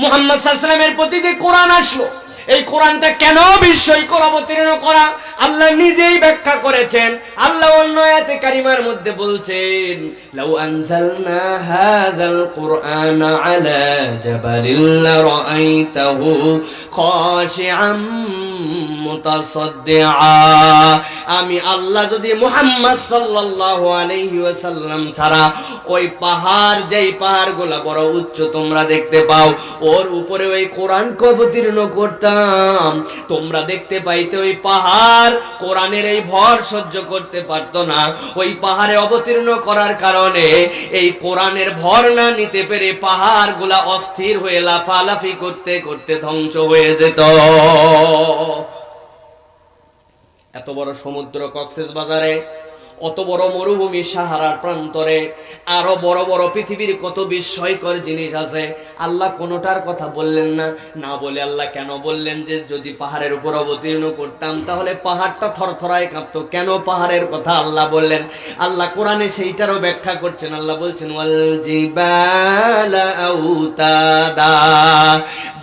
মুহাম্মদ সাল্লাল্লাহু আলাইহি ওয়াসাল্লামের প্রতি যে কোরআন আসলো, এই কোরআনটা কেন বিস্ময়কর অবতীর্ণ করা, আল্লাহ নিজেই ব্যাখ্যা করেছেন। আল্লাহ অন্য আয়াতে কারিমার মধ্যে বলছেন, লাউ আনজালনা হাযাল কুরআনা আলা জাবালিন লারাআইতাহু খাশিআম মুতাসাদ্দিআ। আমি আল্লাহ যদি মুহাম্মদ সাল্লাল্লাহু আলাইহি ওয়াসাল্লাম ছাড়া ওই পাহাড়, যেই পাহাড়গুলো বড় উচ্চ তোমরা দেখতে পাও, ওর উপরে ওই কোরআনকে অবতীর্ণ করতাম, তোমরা দেখতে পাইতে ওই পাহাড় কোরআনের এই ভর সহ্য করতে পারতো না। ওই পাহাড়ে অবতীর্ণ করার কারণে এই কোরআনের ভর না নিতে পেরে পাহাড়গুলা অস্থির হয়ে লাফালাফি করতে করতে ধ্বংস হয়ে যেত। এত বড় সমুদ্র কক্সবাজারে, অত বড় মরুভূমি সাহারার প্রান্তরে, আরো বড় বড় পৃথিবীর কত বিস্ময়কর জিনিস আছে, আল্লাহ কোনোটার কথা বললেন না। না বলে আল্লাহ কেন বললেন যে যদি পাহাড়ের উপর অবতীর্ণ করতাম তাহলে পাহাড়টা থরথরায় কাঁপতো? কেন পাহাড়ের কথা আল্লাহ বললেন? আল্লাহ কোরআনে সেইটারও ব্যাখ্যা করছেন। আল্লাহ বলছেন ওয়াল জিবালা আউতাদা,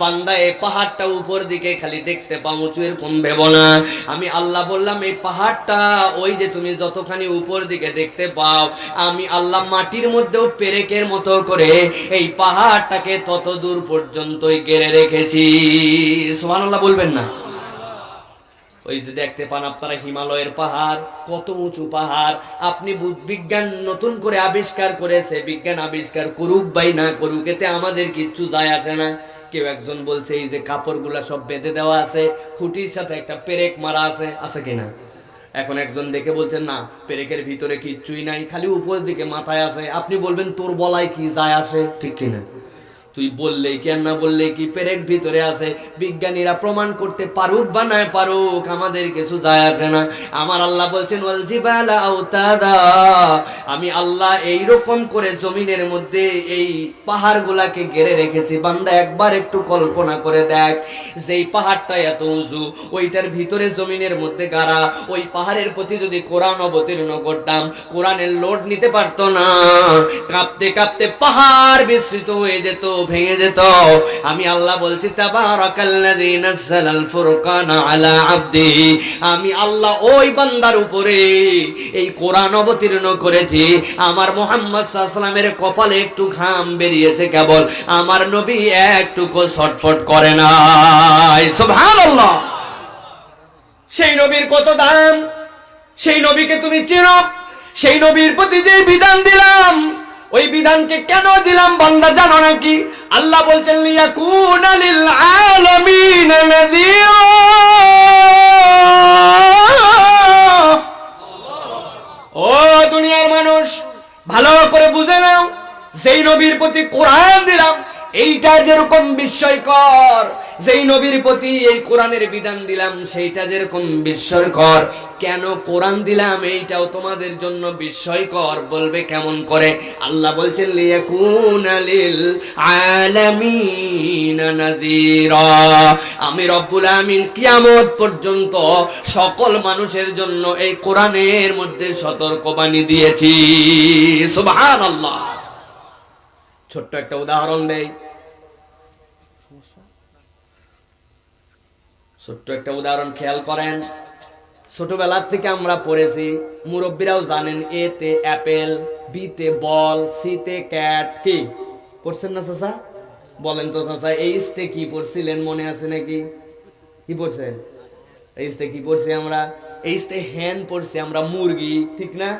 বান্দা এই পাহাড়টা উপর দিকে খালি দেখতে পাও, উঁচু এরকম ভেবো না। আমি আল্লাহ বললাম এই পাহাড়টা ওই যে তুমি যতখানি উপর দিকে দেখতে পাও, আমি আল্লাহ মাটির মধ্যেও পেরেকের মতো করে এই পাহাড়টাকে তত দূর পর্যন্তই গেড়ে রেখেছি। সুবহানাল্লাহ বলবেন না? ওই যে দেখতে পান আপনারা হিমালয়ের পাহাড়, কত উঁচু পাহাড়। আপনি বিজ্ঞান নতুন করে আবিষ্কার করেছে, বিজ্ঞান আবিষ্কার করুক বাই না করুক, এতে আমাদের কিচ্ছু যায় আসে না। কেউ একজন বলছে এই যে কাপড়গুলা সব বেঁধে দেওয়া আছে, খুঁটির সাথে একটা পেরেক মারা আছে, আছে কিনা? এখন একজন দেখে বলছেন না, পেরেকের ভিতরে কিচ্ছুই নাই, খালি উপর দিকে মাথায় আছে। আপনি বলবেন তোর বলায় কি যায় আসে, ঠিক কিনা? তুই বললেই কি আর না বললেই কি, পেরেক ভিতরে আছে। বিজ্ঞানীরা প্রমাণ করতে পারুক বা না পারুক, আমাদের কিছু যায় আসে না। আমার আল্লাহ বলছেন ওয়াল জিবালা আউতাদা, আমি আল্লাহ এইরকম করে জমিনের মধ্যে এই পাহাড়গুলাকে ঘিরে রেখেছি। বান্দা একবার একটু কল্পনা করে দেখ, যেই পাহাড়টা এত উঁচু, ওইটার ভিতরে জমিনের মধ্যে গাড়া, ওই পাহাড়ের প্রতি যদি কোরআন অবতীর্ণ করতাম, কোরআনের লোড নিতে পারতো না, কাঁপতে কাঁপতে পাহাড় বিস্তৃত হয়ে যেত, ভেঙে যেত। আমি আল্লাহ বলছি তাবারাকাল্লাযী নাযালাল ফুরকানা আলা আবদিহি, আমি আল্লাহ ওই বান্দার উপরে এই কোরআন অবতীর্ণ করেছি। আমার মুহাম্মদ সাল্লাল্লাহু আলাইহি ওয়াসাল্লামের কপালে একটু ঘাম বেরিয়েছে কেবল, আমার নবী একটুকু ছটফট করে নাই। সুবহানাল্লাহ। সেই নবীর কত দাম, সেই নবীকে তুমি চেনো, সেই নবীর প্রতি যে বিধান দিলাম, ওই বিধানকে কেন দিলাম বান্দা জানো নাকি? আল্লাহ বলছেন লিয়াকুনা লিল আলামিন নাযীরা। ও দুনিয়ার মানুষ, ভালো করে বুঝে নাও, যেই নবীর প্রতি কোরআন দিলাম এইটা যেরকম বিস্ময়কর, যেই নবীর প্রতি এই কোরআনের বিধান দিলাম সেইটা যেরকম বিস্ময়কর, কেন কোরআন দিলাম এইটাও তোমাদের জন্য বিস্ময়কর। বলবে কেমন করে? আল্লাহ বলছেন লিয়াকুনা লিল আলামিন নাযীরা, আমি রব্বুল আমিন কিয়ামত পর্যন্ত সকল মানুষের জন্য এই কোরআনের মধ্যে সতর্কবাণী দিয়েছি। সুবহানাল্লাহ। ছোট্ট একটা উদাহরণ দেই, ছোট্ট একটা উদাহরণ খেয়াল করেন। ছোটবেলার থেকে আমরা পড়েছি, মুরব্বীরাও জানেন, এ তে অ্যাপেল, বি তে বল, সি তে ক্যাট। কি পড়ছেন না চাচা? বলেন তো চাচা, এইচ তে কি পড়ছিলেন, মনে আছে নাকি? কি পড়ছেন? এইচ তে কি পড়ছি আমরা? এইচ তে হ্যান পড়ছি আমরা, মুরগি, ঠিক না?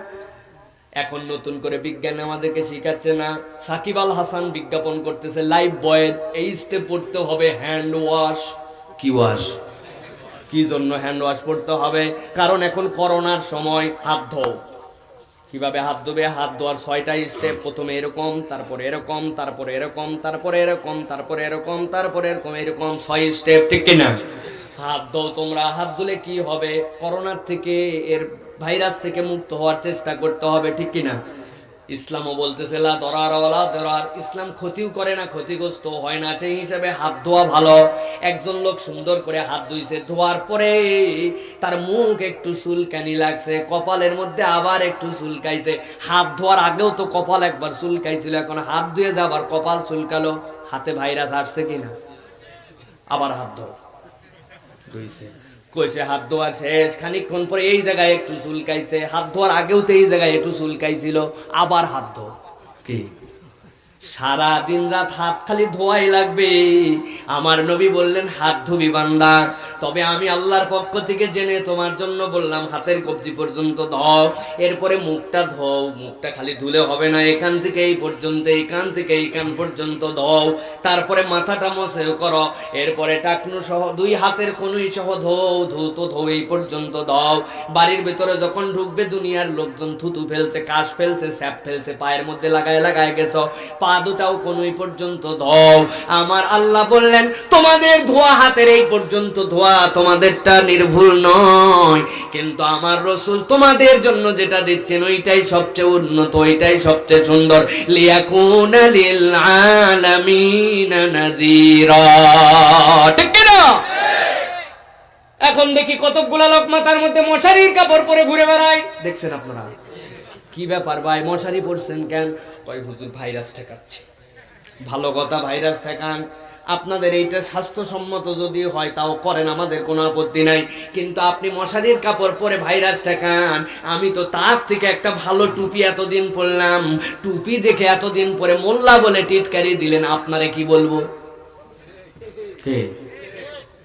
এখন নতুন করে বিজ্ঞান আমাদেরকে শিখাচ্ছে না, সাকিব আল হাসান বিজ্ঞাপন করতেছে লাইফ বয়ের, এইচতে পড়তে হবে হ্যান্ড ওয়াশ। কি ওয়াশ? কি জন্য হ্যান্ড ওয়াশ পড়তে হবে? কারণ এখন করোনার সময় হাত ধোও। কিভাবে হাত ধোবে? হাত ধোয়ার 6টা স্টেপ। প্রথমে এরকম, তারপরে এরকম, তারপরে এরকম, তারপরে এরকম, তারপরে এরকম, তারপরে এরকম, এরকম 6 স্টেপ, ঠিক কিনা? হাত ধোও তোমরা। হাত ধুলে কি হবে? করোনার থেকে, এর ভাইরাস থেকে মুক্ত হওয়ার চেষ্টা করতে হবে, ঠিক কিনা? ইসলামও বলতেছে লা দরার ওয়ালা দরার, ইসলাম ক্ষতিও করে না, ক্ষতিগ্রস্ত হয় না, সেই হিসাবে হাত ধোয়া ভালো। একজন লোক সুন্দর করে হাত ধুইছে, ধোয়ার পরে তার মুখ একটু চুলকানি লাগছে, কপালের মধ্যে আবার একটু চুলকাইছে। হাত ধোয়ার আগেও তো কপাল একবার চুলকাইছিল, এখন হাত ধুয়ে যে আবার কপাল চুলকালো, হাতে ভাইরাস আসছে কিনা? আবার হাত ধোয়া ধুইছে, কইছে হাত ধোয়া শেষ, খানিকক্ষণ পরে এই জায়গায় একটু চুলকাইছে, হাত ধোয়ার আগেও তো এই জায়গায় একটু চুলকাইছিল, আবার হাত ধো। কি সারা দিন রাত হাত খালি ধোয়াই লাগবে? আমার নবী বললেন হাত ধুবি বান্দা, তবে আমি আল্লাহর পক্ষ থেকে জেনে তোমার জন্য বললাম হাতের কবজি পর্যন্ত ধোও, এরপরে মুখটা ধোও। মুখটা খালি ধুলে হবে না, এখান থেকে এই পর্যন্ত, এখান থেকে এইখান পর্যন্ত ধোও, তারপরে মাথাটা মোছেও করো, এরপরে টাকনু সহ 2 হাতের কনুই সহ ধোও, ধুতো ধোও এই পর্যন্ত ধোও। বাড়ির ভেতরে যখন ঢুকবে দুনিয়ার লোকজন থুতু ফেলছে, কাশ ফেলছে, স্যাপ ফেলছে, পায়ের মধ্যে লাগায় লাগায় গেছো, পা দুটাও কনুই পর্যন্ত ধোও। আমার আল্লাহ বললেন তোমাদের ধোয়া হাতের এই পর্যন্ত ধোয়া, তোমাদেরটা নির্ভুল নয়, কিন্তু আমার রাসূল তোমাদের জন্য যেটা দিচ্ছেন ওইটাই সবচেয়ে উন্নত, ওইটাই সবচেয়ে সুন্দর। লিয়াকুনা লিল আলামিন নাযীরা, ঠিক না? এখন দেখি কতগুলা লোক মাথার মধ্যে মশারির কাপড় পরে ঘুরে বেড়ায়, দেখছেন আপনারা? কি ব্যাপার ভাই, মশারি পরছেন কেন? কয় হুজুর ভাইরাস ঠেকাচ্ছে। ভালো কথা, ভাইরাস ঠেকান, আপনাদের এইটা স্বাস্থ্যসম্মত যদি হয় তাও করেন, আমাদের কোনো আপত্তি নাই, কিন্তু আপনি মশারির কাপড় পরে ভাইরাস ঠেকান। আমি তো তার থেকে একটা ভালো টুপি এতদিন পরলাম, টুপি দেখে এতদিন পরে মোল্লা বলে টিটকারি দিলেন, আপনারে কি বলবো?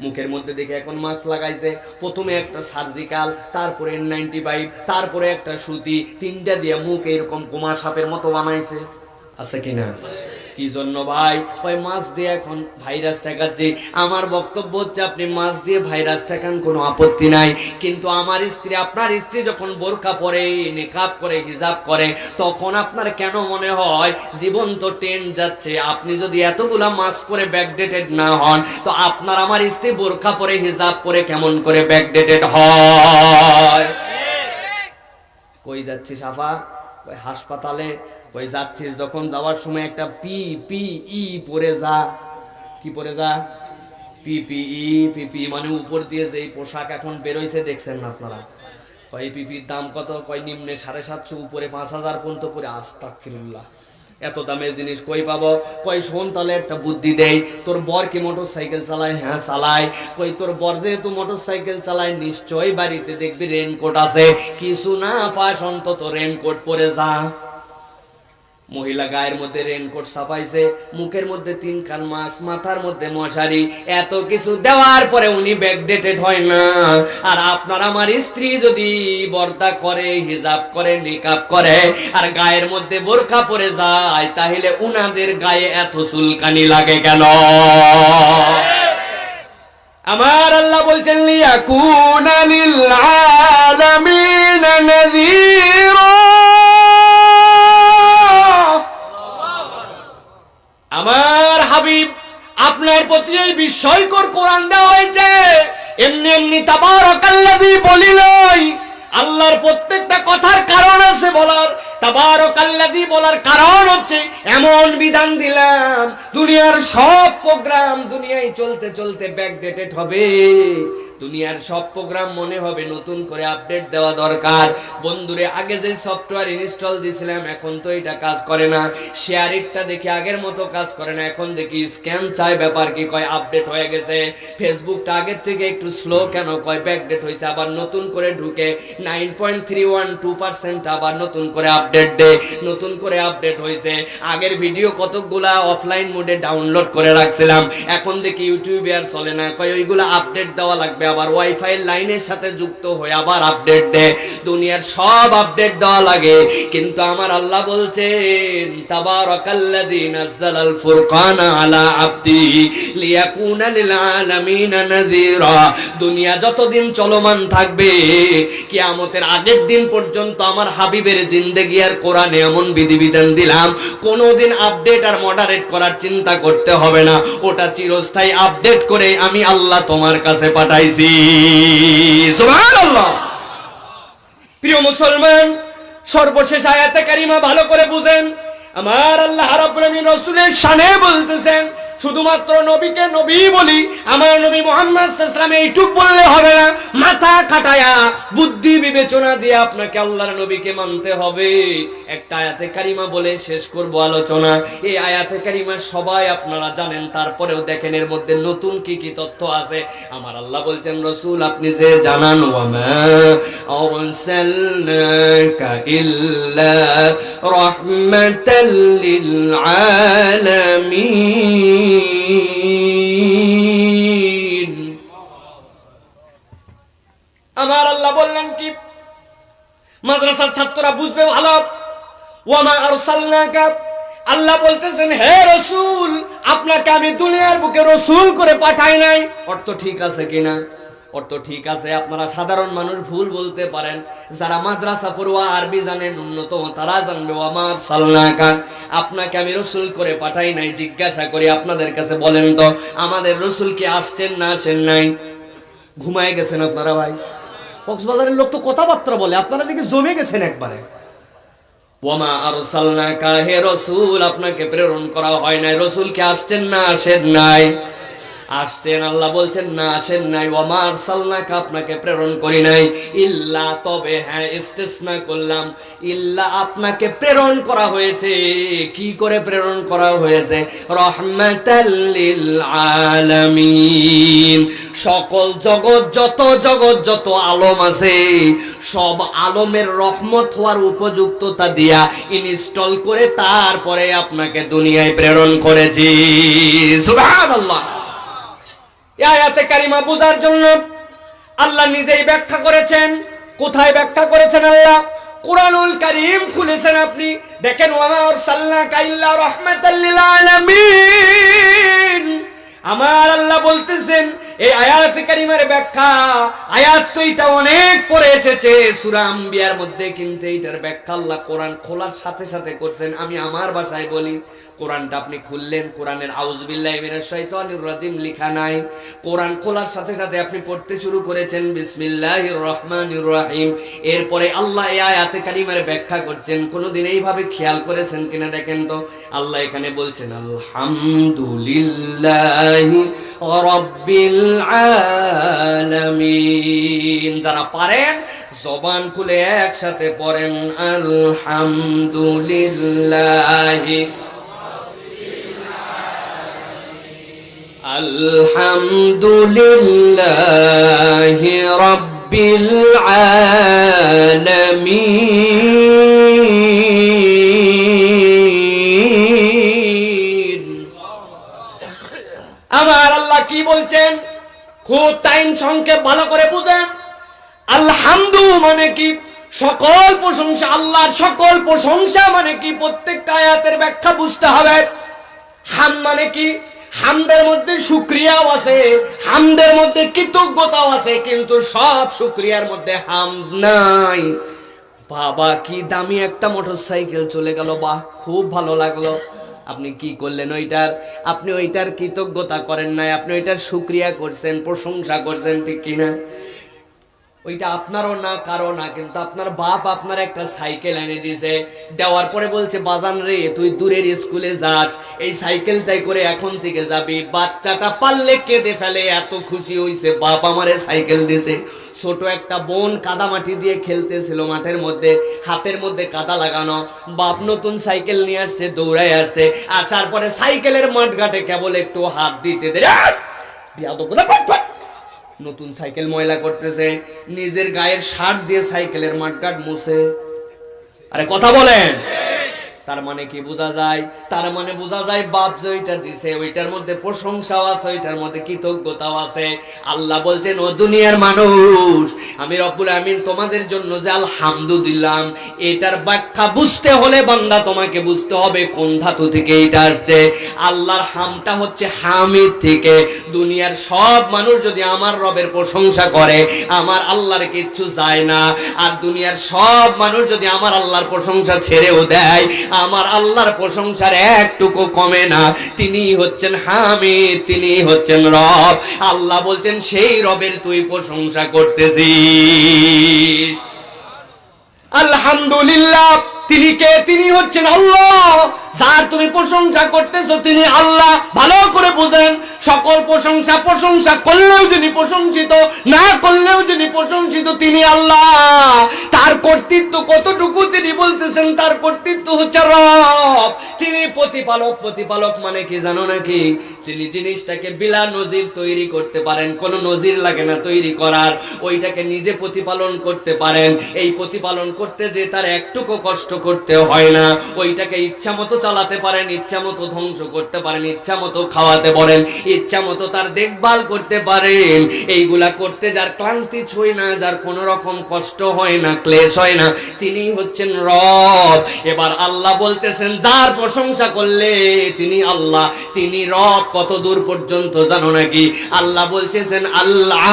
মুখের মধ্যে দেখে এখন মাস্ক লাগাইছে, প্রথমে একটা সার্জিক্যাল, তারপরে N95, তারপরে একটা সুতি, 3টা দিয়ে মুখ এরকম গোমা সাপের মতো বানাইছে, আছে কিনা? কি জন্য ভাই? কয় মাস্ক দিয়ে এখন ভাইরাস ঠেকাচ্ছে। আমার বক্তব্য হচ্ছে আপনি মাস্ক দিয়ে ভাইরাস ঠেকান, কোনো আপত্তি নাই, কিন্তু আমার স্ত্রী, আপনার স্ত্রী যখন বোরকা পরে, নিকাব করে, হিজাব করে, তখন আপনার কেন মনে হয় জীবন তো টেন যাচ্ছে? আপনি যদি এতগুলা মাস্ক পরে ব্যাকডেটেড না হন, তো আপনার আমার স্ত্রী বোরকা পরে, হিজাব পরে কেমন করে ব্যাকডেটেড হয়? কই যাচ্ছিস আফা? কই হাসপাতালে। কই যাচ্ছিস যখন যাওয়ার সময় একটা PPE পরে যা। কি পরে যা? PPE মানে উপর দিয়ে যে পোশাক এখন বেরোইছে, দেখছেন না আপনারা? কয় PPEর দাম কত? কয় নিম্নে 750, উপরে 5000 পর্যন্ত পরে। আস্তাগফিরুল্লাহ, এত দামের জিনিস কই পাবো? কই শোন তাহলে একটা বুদ্ধি দেই, তোর বর কি মোটর সাইকেল চালায়? হ্যাঁ চালায়। কই তোর বর যেহেতু মোটর সাইকেল চালায় নিশ্চয়ই বাড়িতে দেখবি রেনকোট আছে, কিছু না পাস অন্তত রেনকোট পরে যা। মহিলা গায়ের মধ্যে রেনকোট ছাপাইছে, মুখের মধ্যে 3 কান মাছ, মাথার মধ্যে মশারি, এত কিছু দেওয়ার পরে উনি ব্যাকডেটেড হয় না। আর আপনার আমার স্ত্রী যদি পর্দা করে, হিজাব করে, নিকাব করে আর গায়ের মধ্যে বোরকা পরে যায়, তাহলে উনাদের গায়ে এত চুলকানি লাগে কেন? আমার আল্লাহ বলছেন লিয়াকুনা লিল আলামিন নাযীরা। আমার হাবিব আপনার প্রতি এই বিস্ময়কর কোরআন দেওয়া হয়েছে, এমনি এমনি তাবারাকাল্লাযী বলি নাই। আল্লাহর প্রত্যেকটা কথার কারণ আছে বলার। তাবারাকাল্লাযী বলার কারণ হচ্ছে এমন বিধান দিলাম, দুনিয়ার সব প্রোগ্রাম দুনিয়ায় চলতে চলতে ব্যাকডেটেড হবে। দুনিয়ার সব প্রোগ্রাম মনে হবে নতুন করে আপডেট দেওয়া দরকার। বন্ধুরে, আগে যে সফটওয়্যার ইনস্টল দিছিলাম এখন তো এটা কাজ করে না। শেয়ারিটটা দেখি আগের মতো কাজ করে না, এখন দেখি স্ক্যান চাই। ব্যাপার কি? কয় আপডেট হয়ে গেছে। ফেসবুকটা আগের থেকে একটু স্লো কেন? কয় ব্যাকডেট হয়েছে। আবার নতুন করে ঢুকে 9.312% আবার নতুন করে আপডেট দে। নতুন করে আপডেট হয়েছে। আগের ভিডিও কতগুলা অফলাইন মোডে ডাউনলোড করে রাখছিলাম, এখন দেখি ইউটিউবে আর চলে না। কয় ওইগুলা আপডেট দেওয়া লাগবে, আবার ওয়াইফাই লাইনের সাথে যুক্ত হয়ে আবার আপডেট দে। দুনিয়ার সব আপডেট দেওয়া লাগে, কিন্তু আমার আল্লাহ বলছেন তাবারাকাল্লাযী নাযালাল ফুরকানা আলা আবদিহি লিয়াকুনা লিল আলামিন নাযীরা। দুনিয়া যতদিন চলমান থাকবে, কিয়ামতের আগের দিন পর্যন্ত আমার হাবিবের জিন্দেগি আর কোরআনে এমন বিধিবিধান দিলাম, কোনোদিন আপডেট আর মডারেট করার চিন্তা করতে হবে না। ওটা চিরস্থায়ী আপডেট করে আমি আল্লাহ তোমার কাছে পাঠাইছি। সুবহানাল্লাহ। প্রিয় মুসলমান, সর্বশেষ আয়াতে কারিমা ভালো করে বুঝেন। আমার আল্লাহ রাব্বুল আলামিন রাসূলের শানে বলতেছেন, শুধুমাত্র নবীকে নবী বলি, আমার নবী মুহাম্মদ সাল্লাল্লাহু আলাইহি ওয়াসাল্লাম এইটুক বললে হবে না। মাথা খাটায়া বুদ্ধি বিবেচনা দিয়ে আপনাকে আল্লাহর নবীকে মানতে হবে। একটা আয়াতে কারিমা বলে শেষ করব আলোচনা। এই আয়াতে কারিমা সবাই আপনারা জানেন, তারপরেও দেখেন এর মধ্যে নতুন কি কি তথ্য আছে। আমার আল্লাহ বলছেন, রাসূল আপনি যে জানান, ওয়া মা আরসালনাকা ইল্লা রাহমাতাল লিল আলামিন। আমার আল্লাহ বললেন কি? মাদ্রাসার ছাত্ররা বুঝবে ভালো। ওয়া মা আরসালনাকা, আল্লাহ বলতেছেন হে রাসূল, আপনাকে আমি দুনিয়ার বুকে রাসূল করে পাঠাই নাই। অর্থ ঠিক আছে কিনা? অর্থ ঠিক আছে। আপনারা সাধারণ মানুষ ভুল বলতে পারেন, যারা মাদ্রাসা পড়ুয়া আরবি জানে ন্যূনতম তারা জানবে ওয়া মা আরসালনাকা, আপনাকে আমি রাসূল করে পাঠাই নাই। জিজ্ঞাসা করি আপনাদের কাছে, বলেন তো আমাদের রাসূল কি আসছেন না আসেন নাই? ঘুমায় গেছেন আপনারা ভাই? কক্সবাজারের লোক তো কথাবার্তা বলে, আপনারা দেখে জমে গেছেন একবারে। ওয়া মা আরসালনাকা, হে রাসূল আপনাকে প্রেরণ করা হয় নাই। রাসূল কি আসছেন না আসেন নাই? আসছেন। আল্লাহ বলছেন না আসেন নাই। ওয়া মা আরসালনাকা, আপনাকে প্রেরণ করি নাই। ইল্লা, তবে হ্যাঁ ইস্তিসনা করলাম, ইল্লা আপনাকে প্রেরণ করা হয়েছে। কি করে প্রেরণ করা হয়েছে? রাহমাতাল লিল আলামিন। সকল জগৎ যত আলম আছে, সব আলমের রহমত হওয়ার উপযুক্ততা দিয়া ইনস্টল করে তারপরে আপনাকে দুনিয়ায় প্রেরণ করেছি। সুবহানাল্লাহ। এই আয়াতে কারিমা বোঝার জন্য আল্লাহ নিজেই ব্যাখ্যা করেছেন। কোথায় ব্যাখ্যা করেছেন আল্লাহ? কুরআনুল কারীম খুলেছেন আপনি দেখেন, ওয়া মা আরসালনাকা ইল্লা রাহমাতাল লিল আলামিন। আমার আল্লাহ বলতেছেন এই আয়াতে কারিমার ব্যাখ্যা, আয়াত তো এটা অনেক পরে এসেছে সূরা আম্বিয়ার মধ্যে, কিন্তু এটার ব্যাখ্যা আল্লাহ কোরআন খোলার সাথে সাথে করছেন। আমি আমার ভাষায় বলি, কোরআনটা আপনি খুললেন, কোরআনের আউযু বিল্লাহি মিনাশ শাইতানির রাজিম লেখা নাই। কোরআন খোলার সাথে সাথে আপনি পড়তে শুরু করেছেন বিসমিল্লাহির রহমানির রহিম। এরপরে আল্লাহ এই আয়াতে কারিমার ব্যাখ্যা করছেন। কোনদিন এইভাবে খেয়াল করেছেন কিনা দেখেন তো? আল্লাহ এখানে বলছেন আলহামদুলিল্লাহি রাব্বিল আলামিন। যারা পারেন জবান খুলে একসাথে পড়েন আলহামদুলিল্লাহি আলহামদুলিল্লাহি রাব্বিল আলামিন। আমার আল্লাহ কি বলছেন খুব টাইম সংক্ষেপ ভালো করে বুঝেন। আলহামদু মানে কি? সকল প্রশংসা আল্লাহর। সকল প্রশংসা মানে কি? প্রত্যেকটা আয়াতের ব্যাখ্যা বুঝতে হবে। হাম মানে কি? হামদের মধ্যে শুকরিয়াও আছে, হামদের মধ্যে কৃতজ্ঞতাও আছে, কিন্তু সব শুকরিয়ার মধ্যে হামদ নাই। বাবা কি দামি একটা মোটরসাইকেল চলে গেল, বাহ খুব ভালো লাগলো। আপনি কি করলেন ওইটার? আপনি ওইটার কৃতজ্ঞতা করেন নাই, আপনি ওইটার শুকরিয়া করছেন, প্রশংসা করছেন, ঠিক কিনা? ওইটা আপনারও না কারো না, কিন্তু আপনার বাপ আপনার একটা সাইকেল এনে দিয়েছে, দেওয়ার পরে বলছে বাজান রে তুই দূরের স্কুলে যাস, এই সাইকেলটাই করে এখন থেকে যাবি। বাচ্চাটা পারলে কেঁদে ফেলে, এত খুশি হইছে বাপ আমারে সাইকেল দিয়েছে। ছোট একটা বোন কাদামাটি দিয়ে খেলতেছিল মাঠের মধ্যে, হাতের মধ্যে কাদা লাগানো, বাপ নতুন সাইকেল নিয়ে আসছে, দৌড়ায় আসছে, আসার পরে সাইকেলের মাঠঘাটে কেবল একটু হাত দিতে দে, নতুন সাইকেল ময়লা করতেছে, নিজের গায়ের শার্ট দিয়ে সাইকেলের মাঠঘাট মুছে। আরে কথা বলেন। তার মানে কি বোঝা যায়? তার মানে বোঝা যায় বাপ যে ওইটা দিছে ওইটার মধ্যে প্রশংসাও আছে, ওইটার মধ্যে কৃতজ্ঞতাও আছে। আল্লাহ বলছেন ও দুনিয়ার মানুষ, আমি রব্বুল আমিন তোমাদের জন্য যে আলহামদু দিলাম, এটার ব্যাখ্যা বুঝতে হলে বান্দা তোমাকে বুঝতে হবে কোন ধাতু থেকে এটা আসছে। আল্লাহর হামটা হচ্ছে হামিদ থেকে। দুনিয়ার সব মানুষ যদি আমার রবের প্রশংসা করে, আমার আল্লাহর কিচ্ছু যায় না। আর দুনিয়ার সব মানুষ যদি আমার আল্লাহর প্রশংসা ছেড়েও দেয়, আমার আল্লাহর প্রশংসার একটুকু কমে না। তিনি হচ্ছেন হামিদ, তিনি হচ্ছেন রব। আল্লাহ বলছেন সেই রবের তুই প্রশংসা করতেছিস। আলহামদুলিল্লাহ। তিনি কে? তিনি হচ্ছেন আল্লাহ। যার তুমি প্রশংসা করতেছো তিনি আল্লাহ। ভালো করে বুঝেন, সকল প্রশংসা, প্রশংসা করলেও যিনি প্রশংসিত, না করলেও যিনি প্রশংসিত তিনি আল্লাহ। তার কর্তৃত্ব কতটুকু তিনি বলতেছেন? তার কর্তৃত্ব হচ্ছে রব। তিনি প্রতিপালক। প্রতিপালক মানে কি জানো নাকি? তিনি জিনিসটাকে বিলা নজির তৈরি করতে পারেন, কোনো নজির লাগে না তৈরি করার, ওইটাকে নিজে প্রতিপালন করতে পারেন। এই প্রতিপালন করতে যে তার একটুকু কষ্ট করতে হয় না, ওইটাকে ইচ্ছা মতো চালাতে পারেন, ইচ্ছা মতো ধ্বংস করতে পারেন, ইচ্ছা মতো খাওয়াতে পারেন, ইচ্ছা মতো তার দেখভাল করতে পারেন। এইগুলা করতে যার ক্লান্তি ছয় না, যার কোন রকম কষ্ট হয় না, ক্লেশ হয় না, তিনি হচ্ছেন রব। এবার আল্লাহ বলতেছেন যার প্রশংসা করলে তিনি আল্লাহ, তিনি রব। কত দূর পর্যন্ত জানো নাকি? আল্লাহ বলছেন আল্লাহ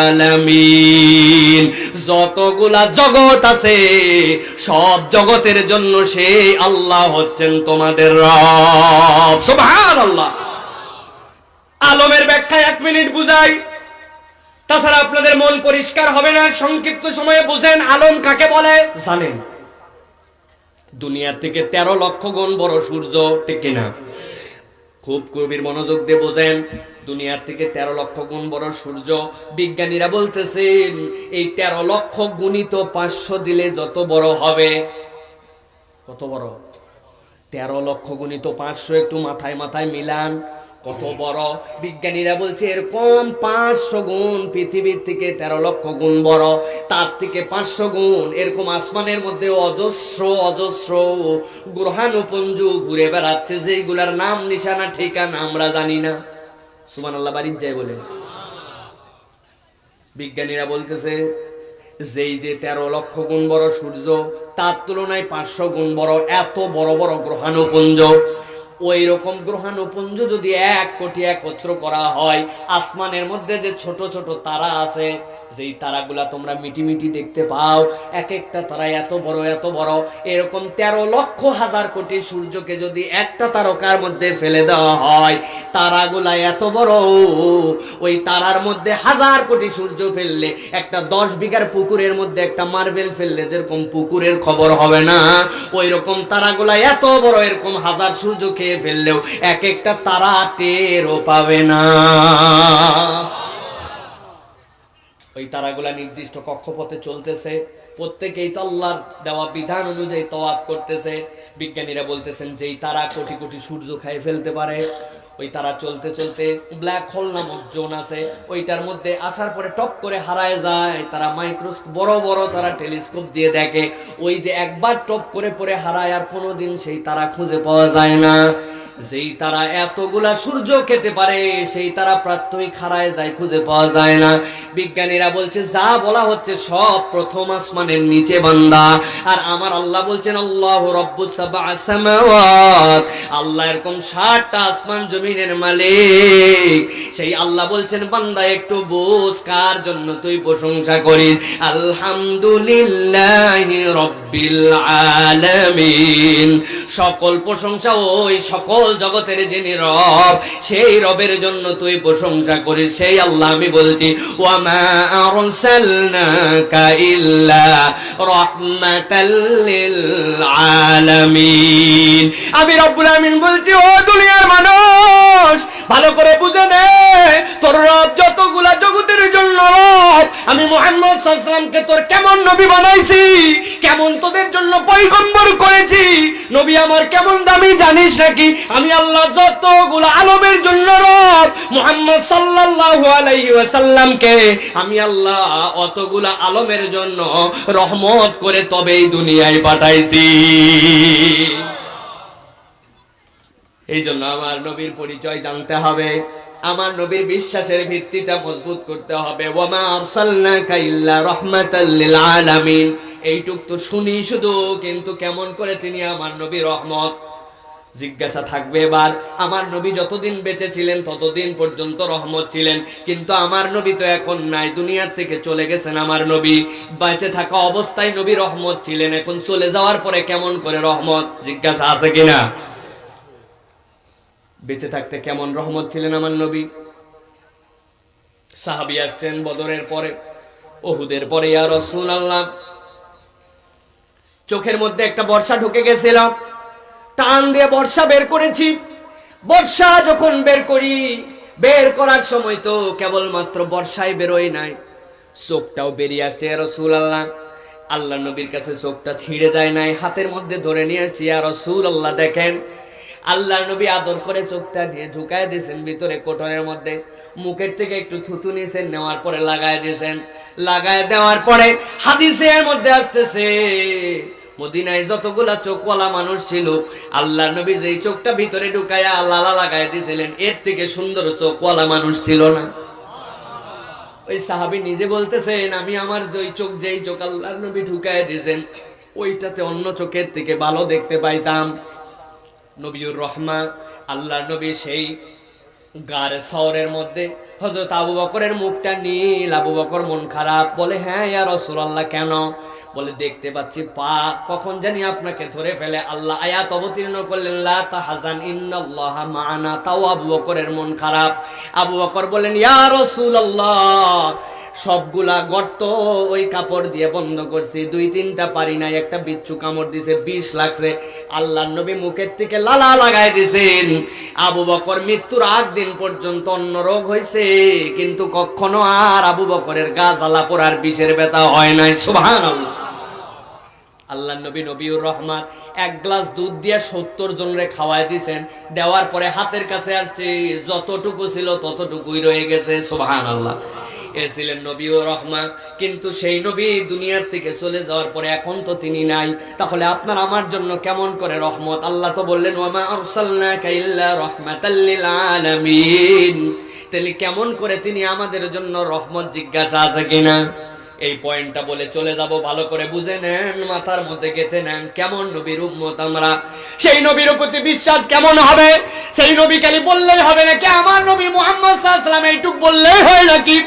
আলামিন, যতগুলা জগৎ আছে সব জগতের জন্য সেই আল্লাহ হচ্ছেন তোমাদের রব। সুবহানাল্লাহ। আলমের ব্যাখ্যা 1 মিনিট বুঝাই, তাছাড়া আপনাদের মন পরিষ্কার হবে না। সংক্ষিপ্ত সময়ে বুঝেন আলম কাকে বলে। জানেন দুনিয়ার থেকে 13 লক্ষ গুণ বড় সূর্য, ঠিক কিনা? খুব গভীর মনোযোগ দিয়ে বোঝেন, দুনিয়ার থেকে 13 লক্ষ গুণ বড় সূর্য। বিজ্ঞানীরা বলতেছেন এই 13 লক্ষ গুণিত 500 দিলে যত বড় হবে। কত বড়? 13 লক্ষ গুণিত 500, একটু মাথায় মাথায় মিলান কত বড়। বিজ্ঞানীরা বলছে এরকম 500 গুণ পৃথিবীর থেকে 13 লক্ষ গুণ বড়, তার থেকে 500 গুণ এরকম আসমানের মধ্যে অজস্র অজস্র গ্রহাণুপুঞ্জ ঘুরে বেড়াচ্ছে, যেগুলার নাম নিশানা ঠিকানা আমরা জানি না। সুবহানাল্লাহ বাড়ির যায় বলে। বিজ্ঞানীরা বলতেছে যেই যে 13 লক্ষ গুণ বড় সূর্য, তার তুলনায় 500 গুণ বড় এত বড় বড় গ্রহাণুপুঞ্জ। ওই রকম গ্রহাণুপুঞ্জ যদি 1 কোটি একত্র করা হয়, আসমানের মধ্যে যে ছোট ছোট তারা আছে, যেই তারাগুলা তোমরা মিটি মিটি দেখতে পাও, এক একটা তারা এত বড় এত বড়। এরকম 13 লক্ষ হাজার কোটি সূর্যকে যদি একটা তারকার মধ্যে ফেলে দেওয়া হয়, তারাগুলা এত বড়, ওই তারার মধ্যে 1000 কোটি সূর্য ফেললে, একটা 10 বিঘার পুকুরের মধ্যে একটা মার্বেল ফেললে যেরকম পুকুরের খবর হবে না, ওই রকম তারাগুলা এত বড়, এরকম 1000 সূর্য খেয়ে ফেললেও এক একটা তারা টেরও পাবে না। ওই তারাগুলা নির্দিষ্ট কক্ষপথে চলতেছে, প্রত্যেকেই তো আল্লাহর দেওয়া বিধান অনুযায়ী তওয়াফ করতেছে। বিজ্ঞানীরা বলতেছেন যেই তারা কোটি কোটি সূর্য খাই ফেলতে পারে, ওই তারা চলতে চলতে ব্ল্যাক হোল নামক জোন আছে, ওইটার মধ্যে আসার পরে টপ করে হারায় যায়। তারা মাইক্রোস্কোপ বড় বড় তারা টেলিস্কোপ দিয়ে দেখে, ওই যে একবার টপ করে পরে হারায় আর কোনোদিন সেই তারা খুঁজে পাওয়া যায় না। যেই তারা এতগুলা সূর্য খেতে পারে সেই তারা প্রাত্যহিক হারায় যায়, খুঁজে পাওয়া যায় না। বিজ্ঞানীরা বলছে যা বলা হচ্ছে সব প্রথম আসমানের নিচে বান্দা। আর আমার আল্লাহ বলছেন আল্লাহু রাব্বুস সাবআ সামাওয়াত, আল্লাহ এরকম 7টা আসমান জমিনের মালিক। সেই আল্লাহ বলছেন বান্দা একটু বুঝ কার জন্য তুই প্রশংসা করিস। আলহামদুলিল্লাহি রাব্বিল আলামিন, সকল প্রশংসা ওই সকল জগতের যিনি রব, সেই রবের জন্য তুই প্রশংসা করিস। সেই আল্লাহ আমি বলছি ওয়া মা আরসালনাকা ইল্লা রাহমাতাল লিল আলামিন। আমি রব্বুল আমিন বলছি ও দুনিয়ার মানুষ ভালো করে বুঝে নে, তোর রব যতগুলা জগতের জন্য রব, আমি মুহাম্মদ সাল্লাল্লাহু আলাইহি ওয়াসাল্লামকে তোর কেমন নবী বানাইছি, কেমন তোদের জন্য পয়গম্বর করেছি, নবী আমার কেমন দামি জানিস নাকি? আমি আল্লাহ যতগুলা আলমের জন্য রব, মুহাম্মদ সাল্লাল্লাহু আলাইহি ওয়াসাল্লামকে আমি আল্লাহ অতগুলা আলমের জন্য রহমত করে তবেই দুনিয়ায় পাঠাইছি। এই জন্য আমার নবীর পরিচয় জানতে হবে, আমার নবীর বিশ্বাসের ভিত্তিটা মজবুত করতে হবে। ওয়া মা আরসালনাকা ইল্লা রাহমাতাল লিল আলামিন, এইটুক তো শুনি শুধু, কিন্তু কেমন করে তিনি আমার নবী রহমত? জিজ্ঞাসা থাকবে এবার, আমার নবী যতদিন বেঁচে ছিলেন ততদিন পর্যন্ত রহমত ছিলেন, কিন্তু আমার নবী তো এখন নাই, দুনিয়ার থেকে চলে গেছেন। আমার নবী বেঁচে থাকা অবস্থায় নবী রহমত ছিলেন, এখন চলে যাওয়ার পরে কেমন করে রহমত? জিজ্ঞাসা আছে কিনা? বেঁচে থাকতে কেমন রহমত ছিলেন আমার নবী? সাহাবী আসছেন বদরের পরে, উহুদের পরে, ইয়া রাসূলুল্লাহ চোখের মধ্যে একটা বর্ষা ঢুকে গেছিল, টান দিয়ে বর্ষা বের করেছি। বর্ষা যখন বের করি, বের করার সময় তো কেবলমাত্র বর্ষায় বেরোয় নাই, চোখটাও বেরিয়ে আসছে। ইয়া রাসূলুল্লাহ, আল্লাহ নবীর কাছে চোখটা ছিঁড়ে যায় নাই, হাতের মধ্যে ধরে নিয়ে আসছি। ইয়া রাসূলুল্লাহ দেখেন, আল্লাহ নবী আদর করে চোখটা নিয়ে ঢুকায় দিয়েছেন ভিতরে কোটরের মধ্যে, মুখের থেকে একটু থুতু নিয়েছেন, নেওয়ার পরে লাগায় দিয়েছেন। লাগায় দেওয়ার পরে হাদিসের মধ্যে আসতেছে মদিনায় যতগুলা চোখওয়ালা মানুষ ছিল, আল্লাহ নবী যেই চোখটা ভিতরে ঢুকায়া লালা লাগায় দিয়েছিলেন, এর থেকে সুন্দর চোখওয়ালা মানুষ ছিল না। ওই সাহাবী নিজে বলতেছেন আমি আমার যেই চোখ আল্লাহ নবী ঢুকায় দিয়েছেন, ওইটাতে অন্য চোখের থেকে ভালো দেখতে পাইতাম। নবীর রহমা আল্লাহ নবী সেই গারে সওরের মধ্যে হযরত আবু বকরের মুখটা নীল। আবু বকর মন খারাপ, বলে হ্যাঁ ইয়া রাসূলুল্লাহ কেন? বলে দেখতে পাচ্ছি পা কখন জানি আপনাকে ধরে ফেলে। আল্লাহ আয়াত অবতীর্ণ করলেন লা তাহজান ইন্নাল্লাহা মা'ানা। তাও আবু বকরের মন খারাপ। আবু বকর বলেন ইয়া রাসূলুল্লাহ সবগুলা গর্ত ওই কাপড় দিয়ে বন্ধ করছি, 2-3টা পারি নাই, একটা বিচ্ছু কামড় দিছে, বিষ লাগছে। আল্লাহ নবী মুখের থেকে লালা লাগাই দিয়েছেন। আবু বকর মৃত্যুর আগ দিন পর্যন্ত অন্য রোগ হয়েছে, কিন্তু কখনো আর আবু বকরের গা জ্বালা পোড়ার বিষের ব্যথা হয় নাই। সুবহানাল্লাহ। আল্লাহ নবী নবীর রহমান 1 গ্লাস দুধ দিয়ে 70 জনরে খাওয়ায় দিয়েছেন। দেওয়ার পরে হাতের কাছে আসছে, যতটুকু ছিল ততটুকুই রয়ে গেছে। সুবহানাল্লাহ। ছিলেন নবীর রহমান, কিন্তু সেই নবী দুনিয়ার থেকে চলে যাওয়ার পরে এখন তো তিনি নাই, তাহলে আপনার আমার জন্য কেমন করে রহমত? আল্লাহ তো বললেন ওয়া মা আরসালনাকা ইল্লা রাহমাতাল লিল আলামিন, তাহলে কেমন করে তিনি আমাদের জন্য রহমত? জিজ্ঞাসা আছে কিনা? এই পয়েন্টটা বলে চলে যাব, ভালো করে বুঝে নেন, মাথার মধ্যে গেঁথে নেন। কেমন নবীর উম্মত আমরা? সেই নবীর প্রতি বিশ্বাস কেমন হবে? সেই নবী খালি বললেই হবে নাকি আমার নবী মুহাম্মদ সাল্লাল্লাহু আলাইহি ওয়াসাল্লাম এইটুক বললেই হয় নাকি?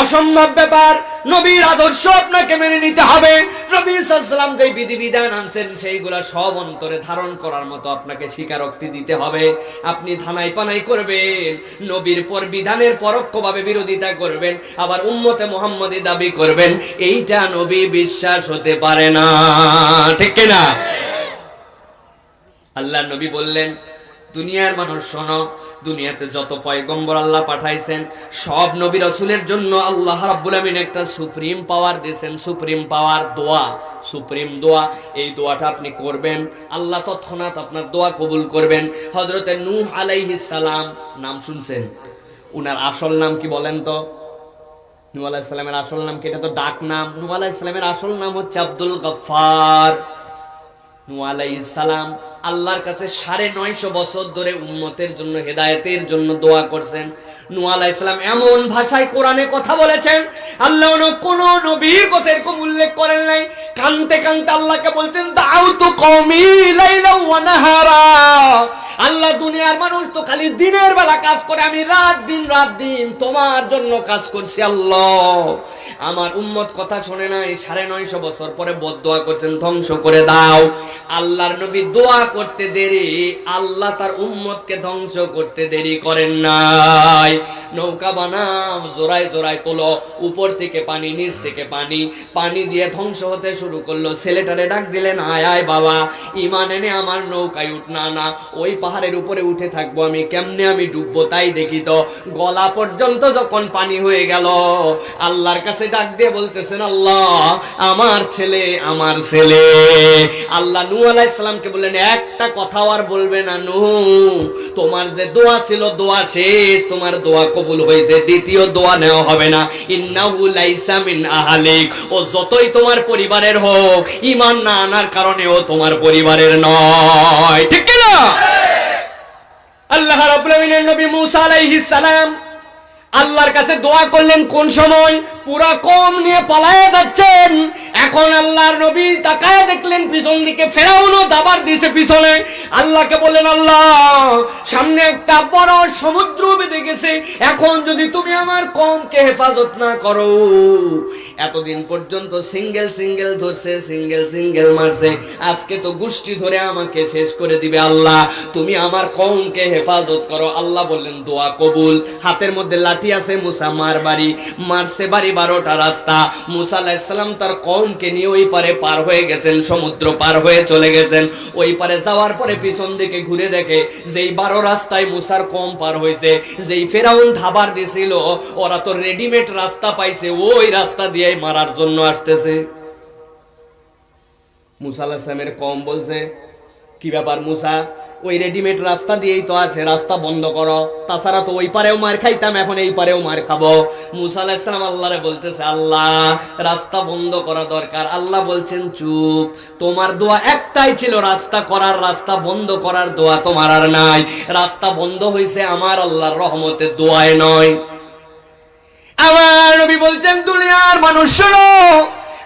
অসম্ভব ব্যাপার। নবীর আদর্শ আপনাকে মেনে নিতে হবে। নবী সাল্লাল্লাহু আলাইহি ওয়াসাল্লাম যে বিধিবিধান আনছেন সেইগুলা সব অন্তরে ধারণ করার মতো আপনাকে স্বীকারোক্তি দিতে হবে। আপনি ধানাই পানাই করবেন, নবীর পর বিধানের পরোক্ষভাবে বিরোধিতা করবেন, আবার উম্মতে মুহাম্মদী দাবি করবেন, এইটা নবী বিশ্বাস হতে পারে না। ঠিক কিনা? আল্লাহ নবী বললেন দুনিয়ার মানুষ শোনো, দুনিয়াতে যত পয়গম্বর আল্লাহ পাঠাইছেন সব নবী রাসূলের জন্য আল্লাহ রাব্বুল আমিন একটা সুপ্রিম পাওয়ার দিয়েছেন, সুপ্রিম পাওয়ার দোয়া, সুপ্রিম দোয়া। এই দোয়াটা আপনি করবেন, আল্লাহ তৎক্ষণাৎ আপনার দোয়া কবুল করবেন। হযরতে নূহ আলাইহিস সালাম, নাম শুনছেন? উনার আসল নাম কি বলেন তো? নূহ আলাইহিস সালামের আসল নাম কি? এটা তো ডাক নাম। নূহ আলাইহিস সালামের আসল নাম হচ্ছে আব্দুল গফফার। নূহ আলাইহিস সালাম আল্লাহর কাছে 950 বছর ধরে উম্মতের জন্য, হেদায়েতের জন্য দোয়া করছেন। নূহ আলাইহিস সালাম এমন ভাষায় কোরআনে কথা বলেছেন, আল্লাহ কোন নবীর কথা এরকম উল্লেখ করেন নাই। কানতে কানতে আল্লাহকে বলছেন, দাউতু কওমি লাইলা ওয়া নাহারা। আল্লাহ, দুনিয়ার মানুষ তো খালি দিনের বেলা কাজ করে, আমি রাত দিন তোমার জন্য কাজ করছি। আল্লাহ, আমার উম্মত কথা শুনে নাই, 950 বছর পরে বদদোয়া করছেন, ধ্বংস করে দাও। আল্লাহর নবী দোয়া করতে দেরি, আল্লাহ তার উম্মতকে ধ্বংস করতে দেরি করেন নাই। নৌকা বানাও, জোড়ায় জোড়ায় তোলো, উপর থেকে পানি, নিচ থেকে পানি, পানি দিয়ে ধ্বংস হতে শুরু করলো। ছেলেটারে ডাক দিলেন, আয় আয় বাবা, ঈমান এনে আমার নৌকায় উঠ। না না, ওই পাহাড়ের উপরে উঠে থাকবো আমি, কেমনে আমি ডুববো তাই দেখি তো। গলা পর্যন্ত যখন পানি হয়ে গেল, আল্লাহর কাছে ডাক দিয়ে বলতেছেন, আল্লাহ আমার ছেলে, আমার ছেলে। আল্লাহ নূহ আলাইহিস সালামকে বললেন, একটা কথাও আর বলবে না নূহ, তোমার যে দোয়া ছিল দোয়া শেষ, তোমার দোয়া কবুল হয়েছে, দ্বিতীয় দোয়া নেওয়া হবে না। ইন্নাহু লাইসা মিন আহলিক, ও যতই তোমার পরিবারের হোক, ঈমান না আনার কারণে ও তোমার পরিবারের নয়। ঠিক কি না? আল্লাহ রাব্বুল আমিনের নবী মূসা আলাইহিস সালাম আল্লাহর কাছে দোয়া করলেন কোন সময়? পুরা কওম নিয়ে পালায়ে যাচ্ছেন। এখন আল্লাহর নবী তাকায় দেখলেন পিছন দিকে ফেরাউনও দাবার দিয়েছে পিছনে। আল্লাহকে বললেন, আল্লাহ সামনে একটা বড় সমুদ্র বেঁধে গেছে, এখন যদি তুমি আমার কওমকে হেফাজত না করো, এতদিন পর্যন্ত সিঙ্গেল সিঙ্গেল ধরছে, সিঙ্গেল সিঙ্গেল মারছে, আজকে তো গোষ্ঠী ধরে আমাকে শেষ করে দিবে। আল্লাহ তুমি আমার কওমকে হেফাজত করো। আল্লাহ বললেন, দোয়া কবুল। হাতের মধ্যে লাঠি আছে, মুসা মারছে বাড়ি 12টা রাস্তা। মুসা আলাইহিস সালাম তার কওমকে নিয়ে ওই পারে পার হয়ে গেছেন, সমুদ্র পার হয়ে চলে গেছেন। ওই পারে যাওয়ার পরে পিছন দিকে ঘুরে দেখে যেই 12 রাস্তায় মুসার কওম পার হয়েছে, যেই ফেরাউন ধাবার দিছিল, ওরা তো রেডিমেড রাস্তা পাইছে, ওই রাস্তা দিয়ে মারার জন্য আসতেছে। মুসা আলাইহিস সালামের কওম বলছে, কি ব্যাপার মুসা, ওই রেডিমেড রাস্তা দিয়েই তো আসে, রাস্তা বন্ধ করো, তাছাড়া তো ওই পারেও মার খাইতাম, এখন এই পারেও মার খাবো। মুসা আলাইহিস সালাম আল্লাহরে বলতেছে, আল্লাহ রাস্তা বন্ধ করা দরকার। আল্লাহ বলছেন, চুপ, তোমার দোয়া একটাই ছিল রাস্তা করার, রাস্তা বন্ধ করার দোয়া তোমার আর নাই। রাস্তা বন্ধ হয়েছে আমার আল্লাহর রহমতের দোয়ায় নয়। আমার নবী বলছেন, দুনিয়ার মানুষ শোনো,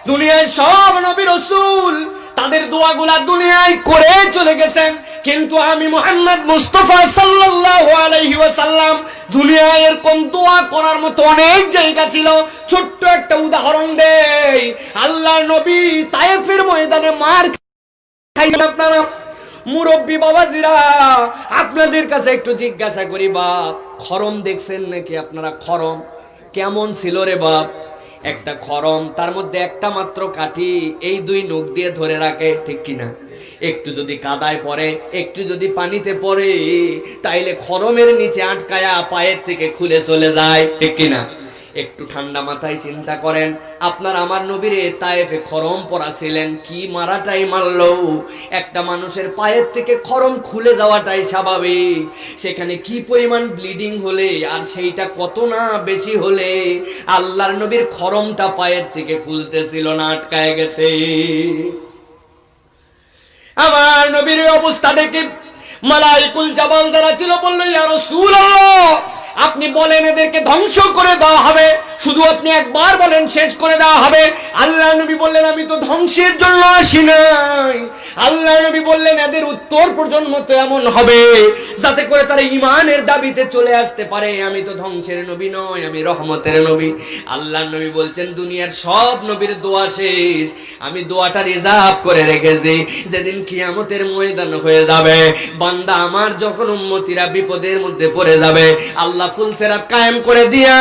দুনিয়ার সব নবী রাসূল তাদের দোয়াগুলা দুনিয়ায় করে চলে গেছেন, কিন্তু আমি মুহাম্মদ মুস্তাফা সাল্লাল্লাহু আলাইহি ওয়াসাল্লাম দুনিয়ায় এরকম দোয়া করার মতো অনেক জায়গা ছিল। ছোট্ট একটা উদাহরণ দেই, আল্লাহর নবী তায়েফের ময়দানে মার খাইলেন। আপনারা মুরব্বী বাবাজিরা, আপনাদের কাছে একটু জিজ্ঞাসা করি, বাপ খরম দেখছেন নাকি আপনারা? খরম কেমন ছিল রে বাপ? একটা খরম, তার মধ্যে একটা মাত্র কাঠি, এই 2 নখ দিয়ে ধরে রাখে, ঠিক কিনা? একটু যদি কাদায় পড়ে, একটু যদি পানিতে পড়ে, তাইলে খরমের নিচে আটকায়া পায়ের থেকে খুলে চলে যায়, ঠিক কিনা? একটু ঠান্ডা মাথায় চিন্তা করেন, আপনার আমার নবীরে তায়েফে খরম পড়াছিলেন, কি মারাটাই মারলো, একটা মানুষের পায়ের থেকে খরম খুলে যাওয়াটাই স্বাভাবিক। সেখানে কি পরিমাণ ব্লিডিং হলে, আর সেইটা কত না বেশি হলে আল্লাহর নবীর খরমটা পায়ের থেকে খুলতেছিল না, আটকায় গেছে। আমার নবীর অবস্থা দেখে মালাইকুল জাবাল যারা ছিল বলল, ইয়া রাসূলুল্লাহ আপনি বলেন এদেরকে ধ্বংস করে দেওয়া হবে, শুধু আপনি একবার বলেন শেষ করে দেওয়া হবে। আল্লাহ নবী বললেন, আমি তো ধ্বংসের জন্য আসি নাই। আল্লাহ নবী বললেন, এদের উত্তর প্রজন্ম তো এমন হবে যাতে করে তারা ঈমানের দাবিতে চলে আসতে পারে। আমি তো ধ্বংসের নবী নয়, আমি রহমতের নবী। আল্লাহ নবী বলছেন, দুনিয়ার সব নবীর দোয়া শেষ, আমি দোয়াটা রিজার্ভ করে রেখেছি, যেদিন কিয়ামতের ময়দান হয়ে যাবে, বান্দা আমার যখন উম্মতিরা বিপদের মধ্যে পড়ে যাবে, আল্লাহ আল্লাহ ফুলসিরাত কায়েম করে দিয়া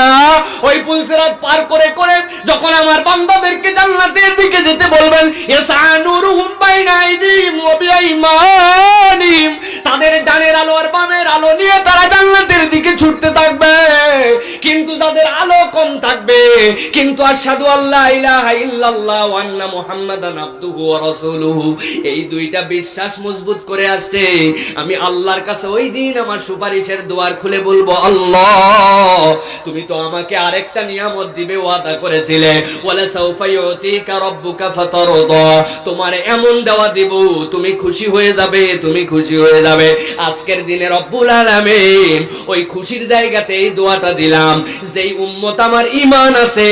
ওই ফুলসিরাত পার করে করে যখন আমার বান্দাদেরকে জান্নাতের দিকে যেতে বলবেন, ইয়াসানুরুহুম বাইনা আইদিহিম ওয়া বিআইমানিহিম, তাদের ডানের আলো আর বামের আলো নিয়ে তারা জান্নাতের দিকে ছুটতে থাকবে। কিন্তু যাদের আলো কম থাকবে, কিন্তু আশহাদু আল্লা ইলাহা ইল্লাল্লাহ ওয়া আন্না মুহাম্মাদান আবদুহু ওয়া রাসূলুহু, এই দুইটা বিশ্বাস মজবুত করে আসছে, আমি আল্লাহর কাছে ওই দিন আমার সুপারিশের দুয়ার খুলে বলবো, আল্লাহ তুমি তো আমাকে আরেকটা নিয়ামত দিবে, ওয়াদা করেছিলে, ওয়ালা সাউফা ইউতিকা রাব্বুকা ফাতারদা, তোমার এমন দেওয়া দিব তুমি খুশি হয়ে যাবে, তুমি খুশি হয়ে যাবে। আজকের দিনে রব্বুল আলামিন ওই খুশির জায়গাতে এই দোয়াটা দিলাম, যেই উম্মত আমার ঈমান আছে,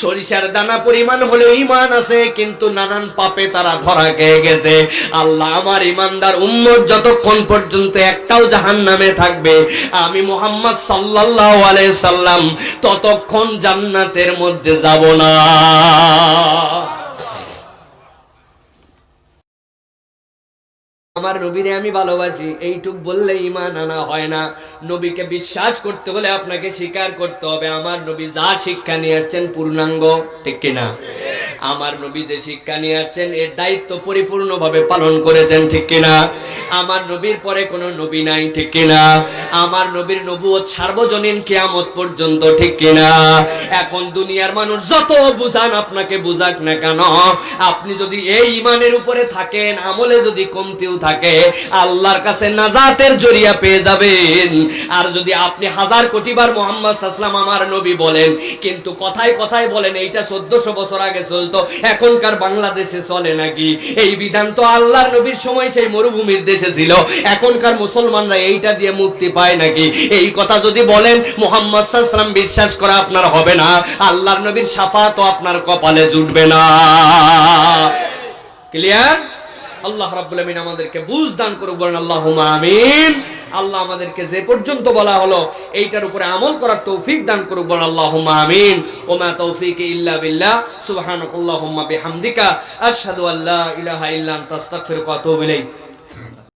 সরিষার দানা পরিমাণ হলেও ঈমান আছে, কিন্তু নানান পাপে তারা ধরা খেয়ে গেছে, আল্লাহ আমার ঈমানদার উম্মত যতক্ষণ পর্যন্ত একটাও জাহান্নামে থাকবে, আমি মুহাম্মদ সাল্লাল্লাহু আলাইহি সাল্লাম ততক্ষণ জান্নাতের মধ্যে যাব না। আমার নবীরে আমি ভালোবাসি এইটুক বললে ঈমান আনা হয় না। নবীকে বিশ্বাস করতে হলে আপনাকে স্বীকার করতে হবে আমার নবী যা শিক্ষা নিয়ে আসছেন পূর্ণাঙ্গ, ঠিক কিনা? আমার নবী যে শিক্ষা নিয়ে আসছেন এর দায়িত্ব পরিপূর্ণভাবে পালন করেছেন, ঠিক কিনা? আমার নবীর পরে কোনো নবী নাই, ঠিক কিনা? আমার নবীর নবুয়ত সার্বজনীন কিয়ামত পর্যন্ত, ঠিক কিনা? এখন দুনিয়ার মানুষ যত বুঝান আপনাকে বুঝাক না কেন, আপনি যদি এই ঈমানের উপরে থাকেন, আমলে যদি কমতিও থাকে, আল্লাহর কাছে নাজাতের জরিয়া পেয়ে যাবেন। আর যদি আপনি হাজার কোটি বার মুহাম্মদ সাল্লাল্লাহু আলাইহি ওয়াসাল্লাম আমার নবী বলেন, কিন্তু কথায় কথায় বলেন এইটা 1400 বছর আগে চলতো, এখনকার বাংলাদেশে চলে নাকি? এই বিধান তো আল্লাহর নবীর সময় সেই মরুভূমির দেশে ছিল, এখনকার মুসলমানরা এইটা দিয়ে মুক্তি পায় নাকি? এই কথা যদি বলেন, মুহাম্মদ সাল্লাল্লাহু আলাইহি ওয়াসাল্লাম বিশ্বাস করা আপনার হবে না, আল্লাহর নবীর শাফাআতও আপনার কপালে জুটবে না। ক্লিয়ার? আল্লাহ রাব্বুল আমিন আমাদেরকে বুঝ দান করুক, বলেন আল্লাহুম্মা আমিন। আল্লাহ আমাদেরকে যে পর্যন্ত বলা হলো এইটার উপরে আমল করার তৌফিক দান করুক, বলেন আল্লাহুম্মা আমিন। ওয়া মা তাওফীকি ইল্লা বিল্লাহ, সুবহানাকাল্লাহুম্মা বিহামদিকা, আশহাদু আল্লা ইলাহা ইল্লা আনতা, আস্তাগফিরুকা ওয়া আতুবু ইলাইক।